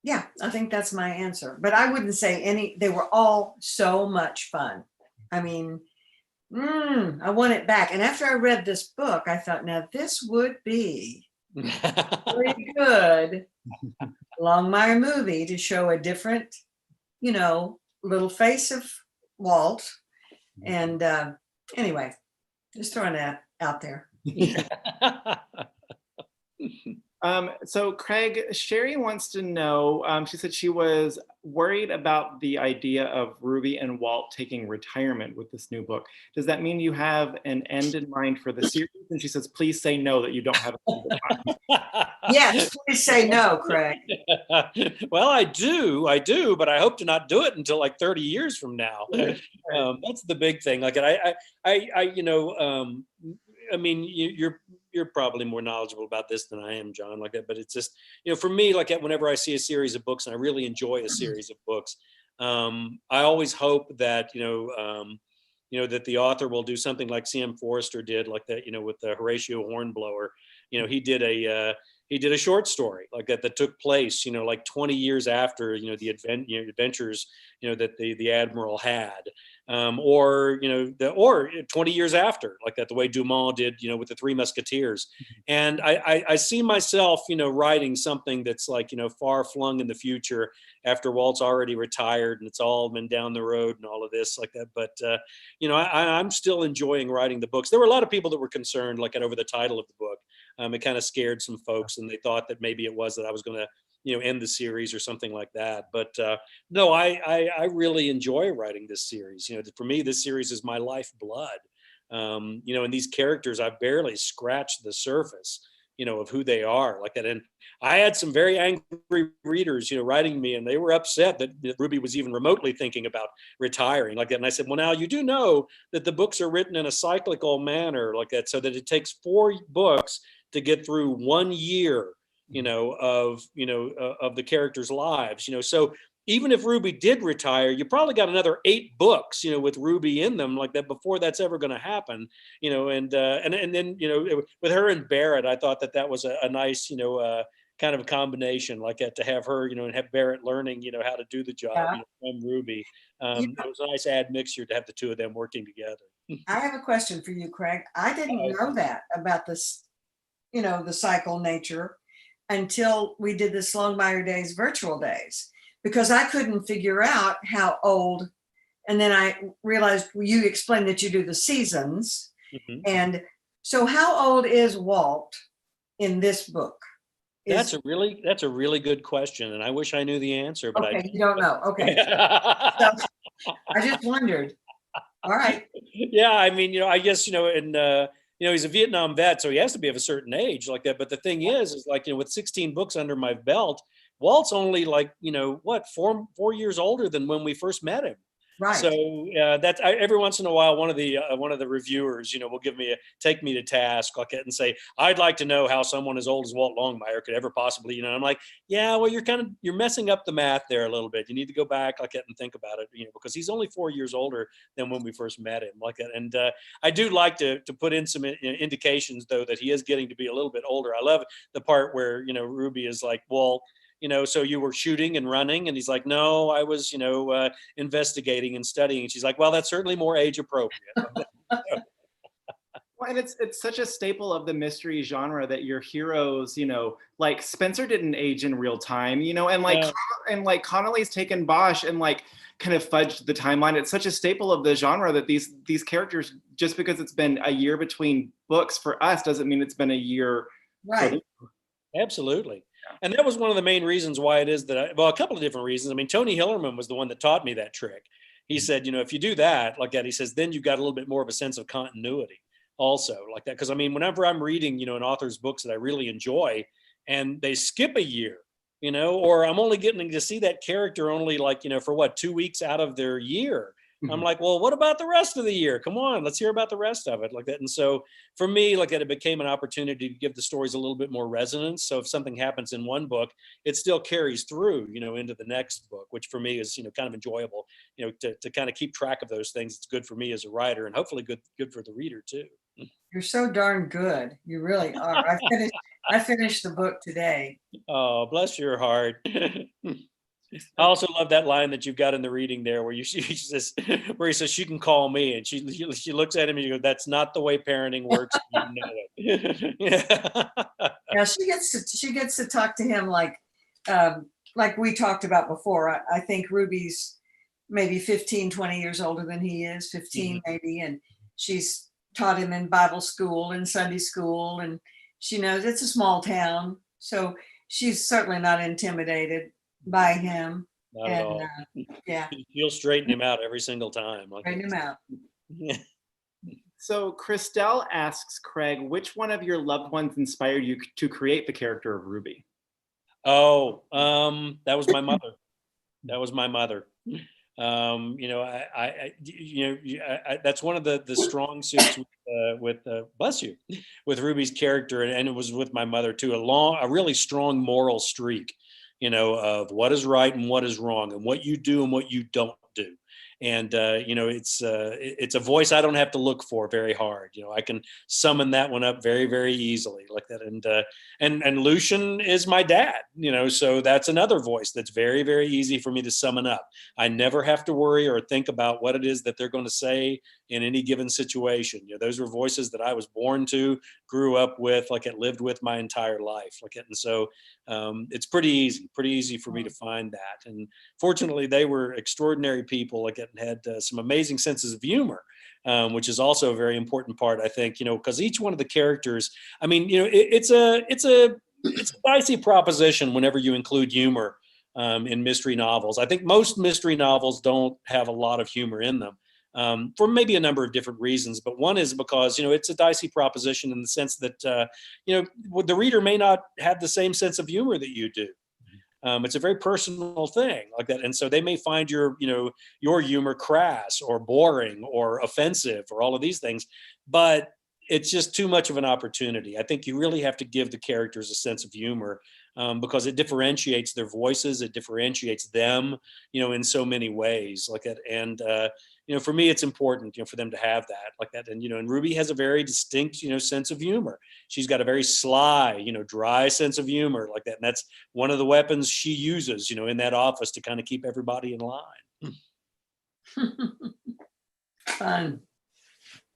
Yeah, I think that's my answer. But I wouldn't say any, they were all so much fun. I mean, I want it back. And after I read this book, I thought, now this would be very good Longmire movie to show a different, you know, little face of Walt. And anyway, just throwing that out there.
So Craig, Sherry wants to know, she said she was worried about the idea of Ruby and Walt taking retirement with this new book. Does that mean you have an end in mind for the series? And she says, please say no, that you don't have an end in mind.
Yes, please say no, Craig.
Well, I do, but I hope to not do it until like 30 years from now. That's the big thing. Like you know, I mean, you're probably more knowledgeable about this than I am, John, like that. But it's just, you know, for me, like whenever I see a series of books and I really enjoy a series of books, I always hope that, you know, that the author will do something like C.M. Forrester did, like that, you know, with the Horatio Hornblower. You know, he did a short story like that took place, you know, like 20 years after, you know, the adventures, you know, that the Admiral had. Or, you know, or 20 years after, like that, the way Dumas did, you know, with the Three Musketeers. And I see myself, you know, writing something that's like, you know, far flung in the future after Walt's already retired and it's all been down the road and all of this like that. But, you know, I'm still enjoying writing the books. There were a lot of people that were concerned, like over the title of the book. It kind of scared some folks and they thought that maybe it was that I was going to, you know, end the series or something like that. But no, I really enjoy writing this series. You know, for me, this series is my lifeblood. You know, and these characters, I've barely scratched the surface, you know, of who they are like that. And I had some very angry readers, you know, writing me, and they were upset that Ruby was even remotely thinking about retiring like that. And I said, well, now you do know that the books are written in a cyclical manner like that, so that it takes 4 books to get through 1 year, you know, of the characters' lives, you know. So even if Ruby did retire, you probably got another 8 books, you know, with Ruby in them like that before that's ever going to happen, you know. And then, you know, with her and Barrett, I thought that was a nice, you know, kind of a combination like that, to have her, you know, and have Barrett learning, you know, how to do the job, you know, from Ruby. It was a nice admixture to have the two of them working together.
I have a question for you, Craig. I didn't know that about this, you know, the cycle nature until we did this Longmire Days virtual days, because I couldn't figure out how old. And then I realized you explained that you do the seasons. And so how old is Walt in this book?
That's a really good question. And I wish I knew the answer, but
okay, you don't know. Okay. So I just wondered. All right.
Yeah. I mean, you know, I guess, you know, and, you know, he's a Vietnam vet, so he has to be of a certain age like that. But the thing is like, you know, with 16 books under my belt, Walt's only like, you know, what, four years older than when we first met him.
Right.
So every once in a while, one of the reviewers, you know, will take me to task like that and say, I'd like to know how someone as old as Walt Longmire could ever possibly, you know. I'm like, yeah, well, you're messing up the math there a little bit. You need to go back like that and think about it, you know, because he's only 4 years older than when we first met him like that. And I do like to put in some indications though that he is getting to be a little bit older. I love the part where, you know, Ruby is like, well, you know, so you were shooting and running? And he's like, no, I was, you know, investigating and studying. And she's like, well, that's certainly more age appropriate.
Well, and it's such a staple of the mystery genre that your heroes, you know, like Spencer didn't age in real time, you know, and like Connolly's taken Bosch and like kind of fudged the timeline. It's such a staple of the genre that these characters, just because it's been a year between books for us, doesn't mean it's been a year.
Right.
Absolutely. And that was one of the main reasons why it is that a couple of different reasons. I mean, Tony Hillerman was the one that taught me that trick. He said, you know, if you do that like that, he says, then you've got a little bit more of a sense of continuity also like that. Because I mean, whenever I'm reading, you know, an author's books that I really enjoy and they skip a year, you know, or I'm only getting to see that character only like, you know, for what, 2 weeks out of their year I'm like, well, what about the rest of the year? Come on, let's hear about the rest of it, like that. And so for me, like that, it became an opportunity to give the stories a little bit more resonance. So if something happens in one book, it still carries through, into the next book, which for me is, kind of enjoyable, to kind of keep track of those things. It's good for me as a writer, and hopefully good for the reader too.
You're so darn good. You really are. I finished the book today.
Oh, bless your heart. I also love that line that you've got in the reading there, where she says, where he says, "You can call me," and she looks at him and you go, "That's not the way parenting works. You know it."
Yeah, she gets to talk to him like we talked about before. I think Ruby's maybe 15, 20 years older than he is, 15 maybe, and she's taught him in Bible school and Sunday school, and she knows it's a small town, so she's certainly not intimidated by him.
Not at all.
Yeah,
You'll straighten him out every single time.
straighten him out.
So Christelle asks Craig, which one of your loved ones inspired you to create the character of Ruby?
Oh, that was my mother. That was my mother. That's one of the strong suits with bless you, with Ruby's character, and it was with my mother too. A really strong moral streak, of what is right and what is wrong, and what you do and what you don't do. And it's a voice I don't have to look for very hard. I can summon that one up very, very easily, like that. And Lucian is my dad. So that's another voice that's very, very easy for me to summon up. I never have to worry or think about what it is that they're going to say in any given situation. Those were voices that I was born to, grew up with, lived with my entire life, and so it's pretty easy for me to find that. And fortunately, they were extraordinary people, and had some amazing senses of humor, which is also a very important part, I think, because each one of the characters, it's a dicey proposition whenever you include humor in mystery novels. I think most mystery novels don't have a lot of humor in them. For maybe a number of different reasons, but one is because, it's a dicey proposition in the sense that, the reader may not have the same sense of humor that you do. It's a very personal thing, like that. And so they may find your humor crass or boring or offensive or all of these things, but it's just too much of an opportunity. I think you really have to give the characters a sense of humor, because it differentiates their voices. It differentiates them, in so many ways, like that. And, for me, it's important, for them to have that, like that. And, and Ruby has a very distinct, sense of humor. She's got a very sly, dry sense of humor, like that. And that's one of the weapons she uses, in that office to kind of keep everybody in line.
Fun.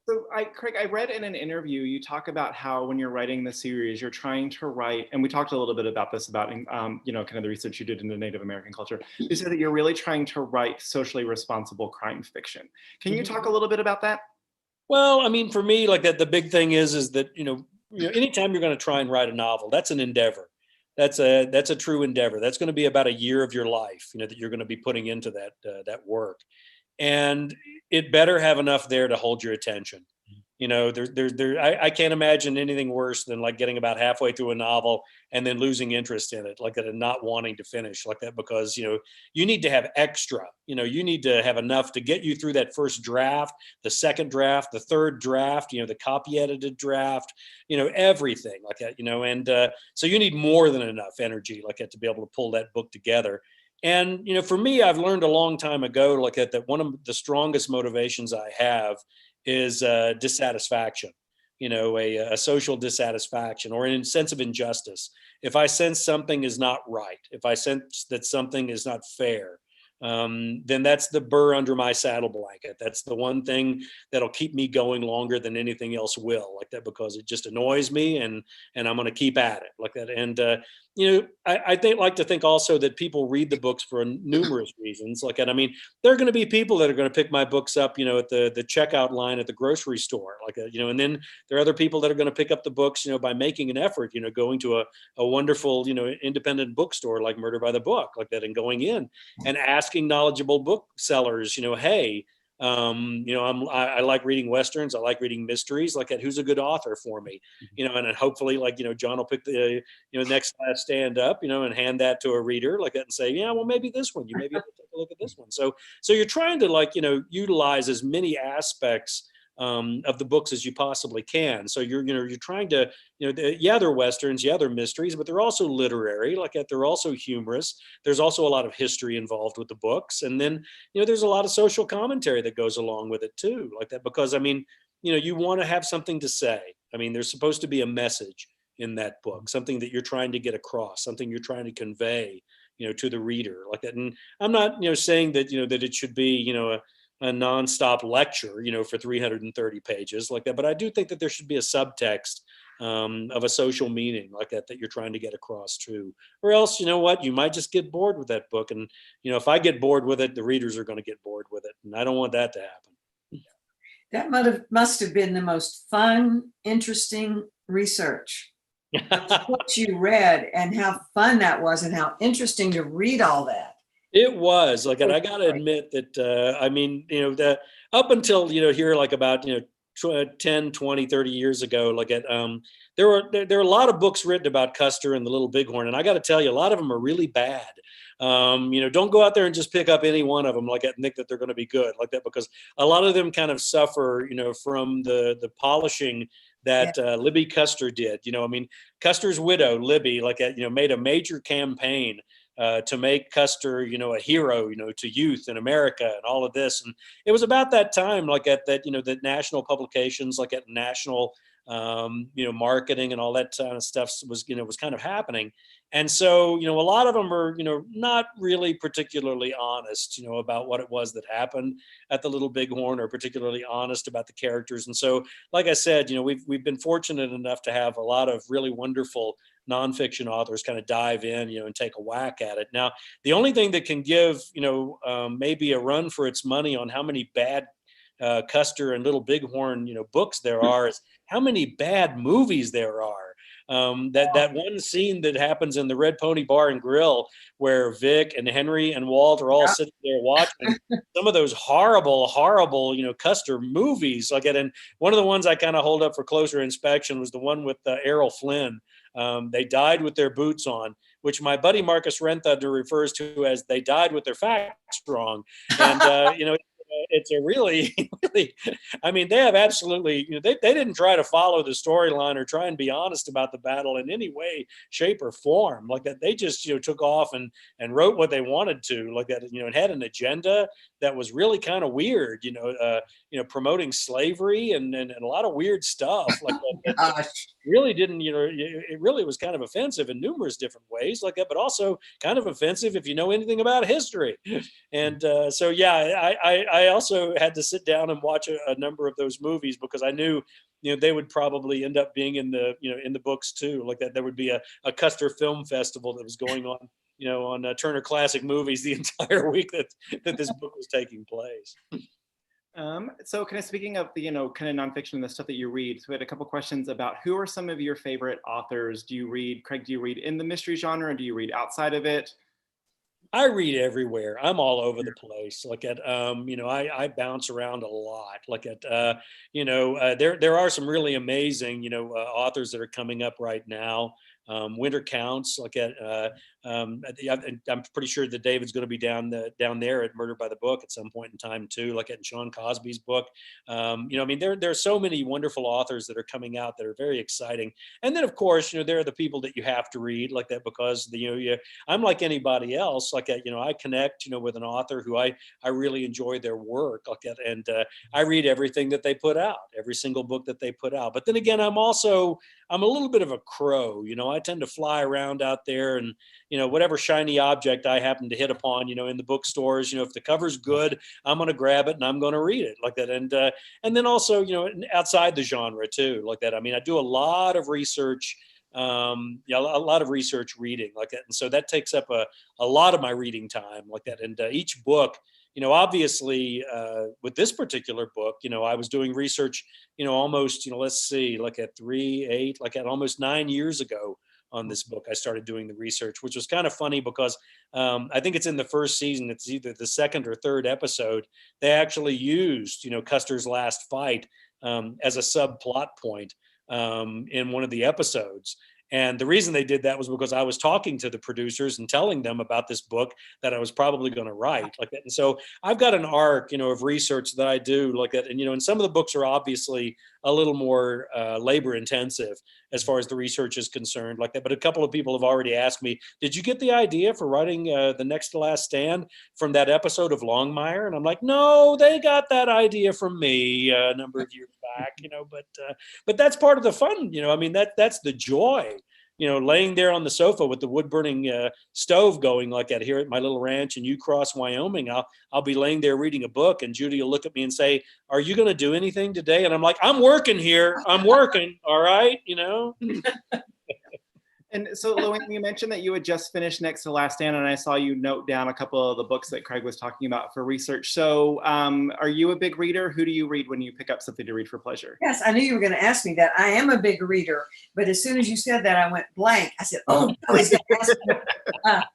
So Craig, I read in an interview, you talk about how when you're writing the series, you're trying to write, and we talked a little bit about this, about, kind of the research you did into Native American culture. You said that you're really trying to write socially responsible crime fiction. Can you talk a little bit about that?
Well, for me, the big thing is that, anytime you're going to try and write a novel, that's an endeavor. That's a true endeavor. That's going to be about a year of your life, that you're going to be putting into that work. And it better have enough there to hold your attention. I can't imagine anything worse than getting about halfway through a novel and then losing interest in it, and not wanting to finish like that, because, you need to have extra, you need to have enough to get you through that first draft, the second draft, the third draft, the copy edited draft, everything like that, and so you need more than enough energy like that to be able to pull that book together. And, for me, I've learned a long time ago, that one of the strongest motivations I have is dissatisfaction, a social dissatisfaction or a sense of injustice. If I sense something is not right, if I sense that something is not fair, then that's the burr under my saddle blanket. That's the one thing that'll keep me going longer than anything else will, like that, because it just annoys me, and I'm going to keep at it like that. And I like to think also that people read the books for numerous reasons. Like that, there are going to be people that are going to pick my books up, at the checkout line at the grocery store, like that, and then there are other people that are going to pick up the books, by making an effort, going to a wonderful, independent bookstore like Murder by the Book, like that, and going in and asking knowledgeable booksellers, hey, I like reading Westerns. I like reading mysteries. Like, who's a good author for me? And then hopefully, John will pick the, Next Last Stand Up, and hand that to a reader like that and say, yeah, well, maybe this one, you maybe have to take a look at this one. So you're trying to utilize as many aspects of the books as you possibly can. So you're trying to, they're Westerns, they're mysteries, but they're also literary, like that. They're also humorous. There's also a lot of history involved with the books. And then, there's a lot of social commentary that goes along with it too, like that, because you want to have something to say. There's supposed to be a message in that book, something that you're trying to get across, something you're trying to convey, to the reader like that. And I'm not, saying that, that it should be, a nonstop lecture, for 330 pages like that. But I do think that there should be a subtext of a social meaning like that you're trying to get across too. Or else, you might just get bored with that book. And, if I get bored with it, the readers are going to get bored with it. And I don't want that to happen.
That must have been the most fun, interesting research. What you read and how fun that was and how interesting to read all that.
It was like, and I got to admit that, the up until, here, like about, 10, 20, 30 years ago, there were a lot of books written about Custer and the Little Bighorn. And I got to tell you, a lot of them are really bad. Don't go out there and just pick up any one of them like that and think that they're going to be good like that, because a lot of them kind of suffer, from the polishing that Libby Custer did. Custer's widow, Libby, made a major campaign to make Custer, a hero, to youth in America and all of this. And it was about that time, that national publications, at national, marketing and all that kind of stuff was kind of happening. And so, a lot of them are, not really particularly honest, about what it was that happened at the Little Bighorn, or particularly honest about the characters. And so, like I said, we've been fortunate enough to have a lot of really wonderful nonfiction authors kind of dive in, and take a whack at it. Now, the only thing that can give, maybe a run for its money on how many bad Custer and Little Bighorn, books there are, is how many bad movies there are. That one scene that happens in the Red Pony Bar and Grill, where Vic and Henry and Walt are all sitting there watching some of those horrible, Custer movies. And one of the ones I kind of hold up for closer inspection was the one with Errol Flynn. They died with their boots on, which my buddy Marcus Renthunder refers to as they died with their facts wrong. And, it's a really, they have absolutely, they didn't try to follow the storyline or try and be honest about the battle in any way, shape, or form like that. They just, took off and wrote what they wanted to like that, and had an agenda that was really kind of weird, promoting slavery and a lot of weird stuff like that. Really didn't, it really was kind of offensive in numerous different ways like that, but also kind of offensive if you know anything about history. And so, I also had to sit down and watch a number of those movies because I knew, they would probably end up being in the, in the books too, like that. There would be a Custer Film Festival that was going on, on Turner Classic Movies the entire week that this book was taking place.
So kind of speaking of the, kind of nonfiction and the stuff that you read, so we had a couple questions about who are some of your favorite authors? Craig, do you read in the mystery genre? Or do you read outside of it?
I read everywhere. I'm all over the place. I bounce around a lot. There are some really amazing, authors that are coming up right now. Winter Counts. I'm pretty sure that David's going to be down there at Murder by the Book at some point in time too. In Sean Cosby's book. There are so many wonderful authors that are coming out that are very exciting. And then of course, there are the people that you have to read like that because I'm like anybody else. I connect, with an author who I really enjoy their work like that, and I read everything that they put out, every single book that they put out. But then again, I'm a little bit of a crow, I tend to fly around out there and, whatever shiny object I happen to hit upon, in the bookstores, if the cover's good, I'm going to grab it and I'm going to read it like that. And then also, outside the genre too, like that. I do a lot of research, a lot of research reading like that. And so that takes up a lot of my reading time like that. And each book, obviously with this particular book, I was doing research, almost, let's see, at almost 9 years ago on this book, I started doing the research, which was kind of funny because I think it's in the first season. It's either the second or third episode. They actually used, Custer's last fight as a subplot point in one of the episodes. And the reason they did that was because I was talking to the producers and telling them about this book that I was probably going to write like that. And so I've got an arc, of research that I do like that. And, and some of the books are obviously a little more labor intensive as far as the research is concerned like that. But a couple of people have already asked me, did you get the idea for writing The Next to Last Stand from that episode of Longmire? And I'm like, no, they got that idea from me a number of years back, but that's part of the fun, that's the joy. Laying there on the sofa with the wood burning stove going like that here at my little ranch in Ucross, Wyoming. I'll be laying there reading a book, and Judy will look at me and say, "Are you going to do anything today?" And I'm like, "I'm working here. I'm working. All right,
And so, Louanne, you mentioned that you had just finished Next to Last Stand, and I saw you note down a couple of the books that Craig was talking about for research. So are you a big reader? Who do you read when you pick up something to read for pleasure?
Yes, I knew you were going to ask me that. I am a big reader, but as soon as you said that, I went blank. I said, oh, no, he's going to ask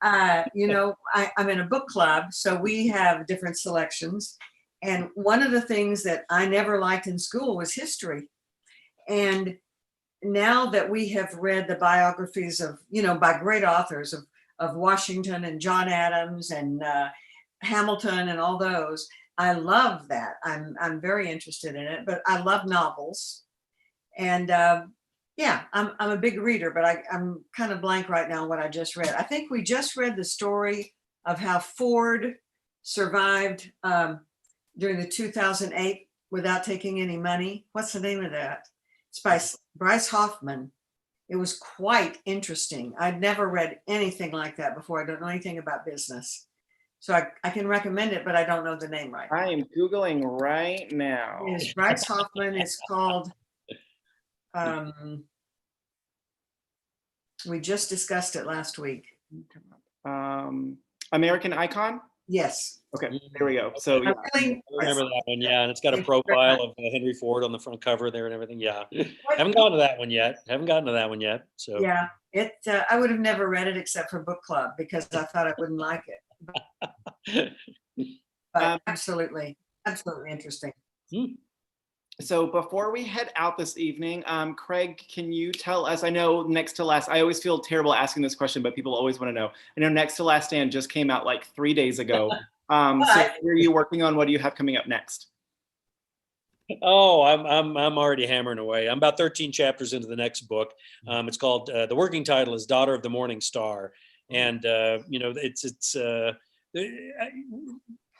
me. I'm in a book club, so we have different selections. And one of the things that I never liked in school was history. And now that we have read the biographies of, by great authors of Washington and John Adams and Hamilton and all those, I love that. I'm very interested in it, but I love novels. And I'm a big reader, but I'm kind of blank right now on what I just read. I think we just read the story of how Ford survived during the 2008 without taking any money. What's the name of that? It's by Bryce Hoffman. It was quite interesting. I'd never read anything like that before. I don't know anything about business. So I can recommend it, but I don't know the name right now.
I am Googling right now.
It's Bryce Hoffman. It's called, we just discussed it last week.
American Icon?
Yes.
Okay, there we go. So
I
remember that one, yeah, and it's got a profile of Henry Ford on the front cover there and everything. Yeah, haven't gotten to that one yet. So
yeah, I would have never read it except for book club because I thought I wouldn't like it. But absolutely interesting.
So before we head out this evening, Craig, can you tell us, I know Next to Last, I always feel terrible asking this question, but people always want to know. I know Next to Last Stand just came out like 3 days ago. So what are you working on? What do you have coming up next?
Oh, I'm already hammering away. I'm about 13 chapters into the next book. It's called, the working title is Daughter of the Morning Star. And, it's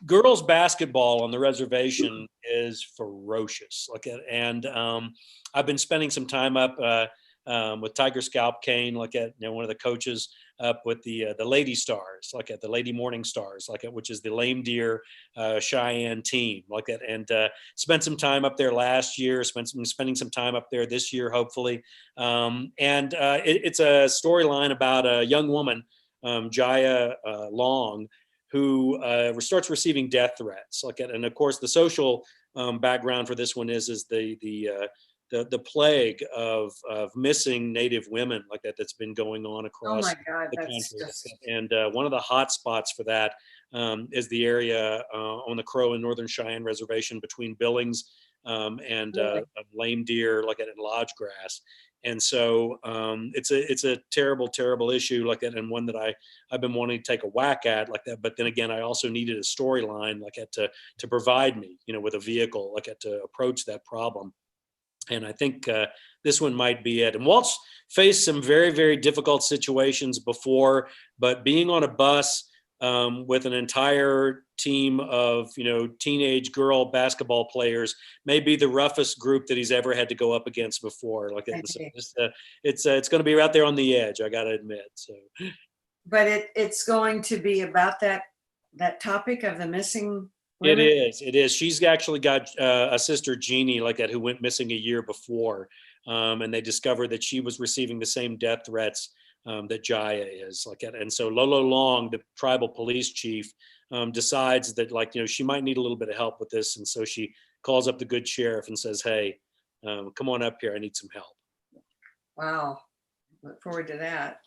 girls basketball on the reservation is ferocious. And I've been spending some time up with Tiger Scalp Kane, one of the coaches up with the Lady Stars, the Lady Morning Stars, which is the Lame Deer Cheyenne team, and spent some time up there last year. Spending some time up there this year, hopefully. It's a storyline about a young woman, Jaya Long, who starts receiving death threats. And of course, the social background for this one is the plague of missing Native women that's been going on across the country. And one of the hot spots for that is the area on the Crow and Northern Cheyenne Reservation between Billings and Lame Deer, at Lodge Grass. And so it's a terrible, terrible issue and one that I've been wanting to take a whack at that. But then again, I also needed a storyline to provide me, with a vehicle to approach that problem. And I think this one might be it. And Walt's faced some very, very difficult situations before, but being on a bus with an entire team of, teenage girl basketball players may be the roughest group that he's ever had to go up against before. So it's going to be right there on the edge, I got to admit. So,
but it's going to be about that topic of the missing women?
It is. She's actually got a sister, Jeannie, who went missing a year before. And they discovered that she was receiving the same death threats that Jaya is. And so Lolo Long, the tribal police chief, decides that she might need a little bit of help with this. And so she calls up the good sheriff and says, hey, come on up here. I need some help.
Wow. look forward to that.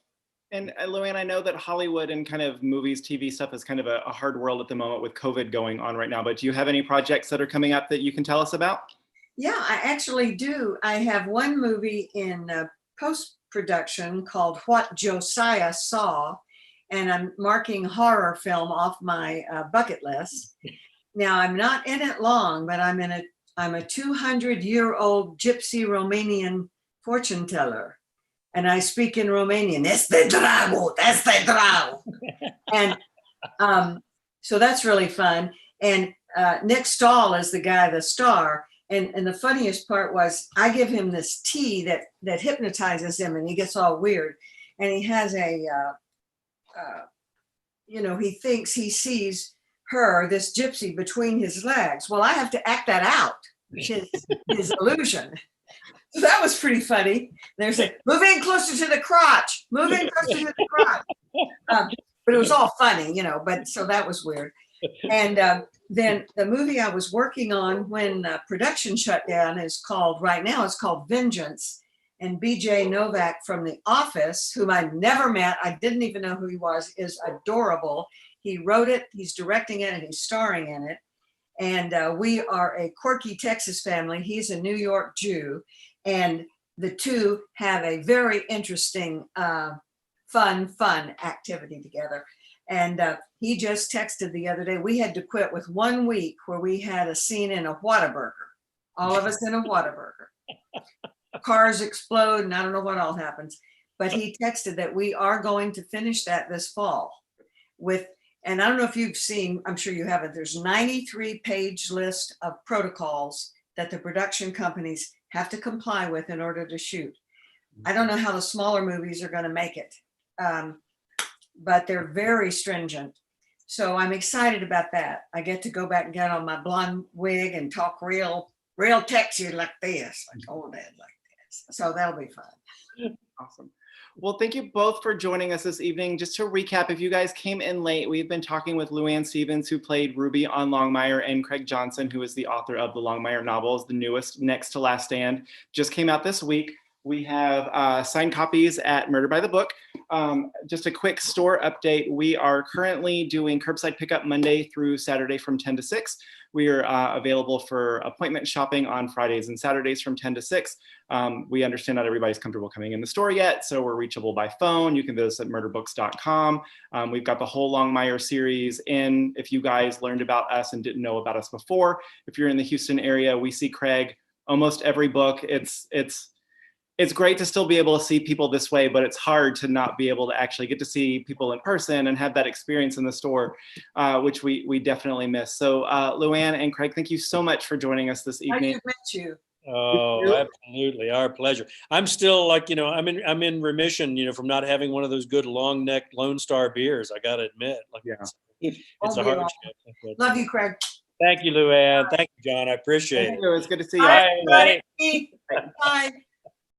And Louanne, I know that Hollywood and kind of movies, TV stuff is kind of a hard world at the moment with COVID going on right now, but do you have any projects that are coming up that you can tell us about?
Yeah, I actually do. I have one movie in post-production called What Josiah Saw, and I'm marking horror film off my bucket list. Now, I'm not in it long, but I'm a 200-year-old gypsy Romanian fortune teller. And I speak in Romanian. Este drago, este drago. And so that's really fun. And Nick Stahl is the guy, the star. And the funniest part was I give him this tea that hypnotizes him, and he gets all weird. And he has he thinks he sees her, this gypsy, between his legs. Well, I have to act that out, his illusion. So that was pretty funny. There's a move in closer to the crotch, move in closer to the crotch. But it was all funny, but so that was weird. And then the movie I was working on when production shut down is called Vengeance. And BJ Novak from The Office, whom I never met, I didn't even know who he was, is adorable. He wrote it, he's directing it, and he's starring in it. And we are a quirky Texas family. He's a New York Jew. And the two have a very interesting, fun activity together. And he just texted the other day, we had to quit with 1 week where we had a scene in a Whataburger, all of us in a Whataburger. Cars explode and I don't know what all happens. But he texted that we are going to finish that this fall and I don't know if you've seen, I'm sure you haven't, there's 93-page list of protocols that the production companies have to comply with in order to shoot. I don't know how the smaller movies are going to make it, but they're very stringent. So I'm excited about that. I get to go back and get on my blonde wig and talk real Texas like this, like old dad like this. So that'll be fun.
Awesome. Well, thank you both for joining us this evening. Just to recap, if you guys came in late, we've been talking with Louanne Stephens, who played Ruby on Longmire, and Craig Johnson, who is the author of the Longmire novels. The newest, Next to Last Stand, just came out this week. We have signed copies at Murder by the Book. Just a quick store update. We are currently doing curbside pickup Monday through Saturday from 10 to 6. We are available for appointment shopping on Fridays and Saturdays from 10 to 6. We understand not everybody's comfortable coming in the store yet, so we're reachable by phone. You can visit us at murderbooks.com. We've got the whole Longmire series in. If you guys learned about us and didn't know about us before, if you're in the Houston area, we see Craig almost every book. It's great to still be able to see people this way, but it's hard to not be able to actually get to see people in person and have that experience in the store, which we definitely miss. So Louanne and Craig, thank you so much for joining us this evening.
I met you.
Oh, absolutely. Our pleasure. I'm still I'm in remission, from not having one of those good long neck Lone Star beers. I got to admit, it's a hardship.
Love you, Craig.
Thank you, Louanne. Thank you, John. I appreciate it.
It was good to see you.
Bye.
Bye.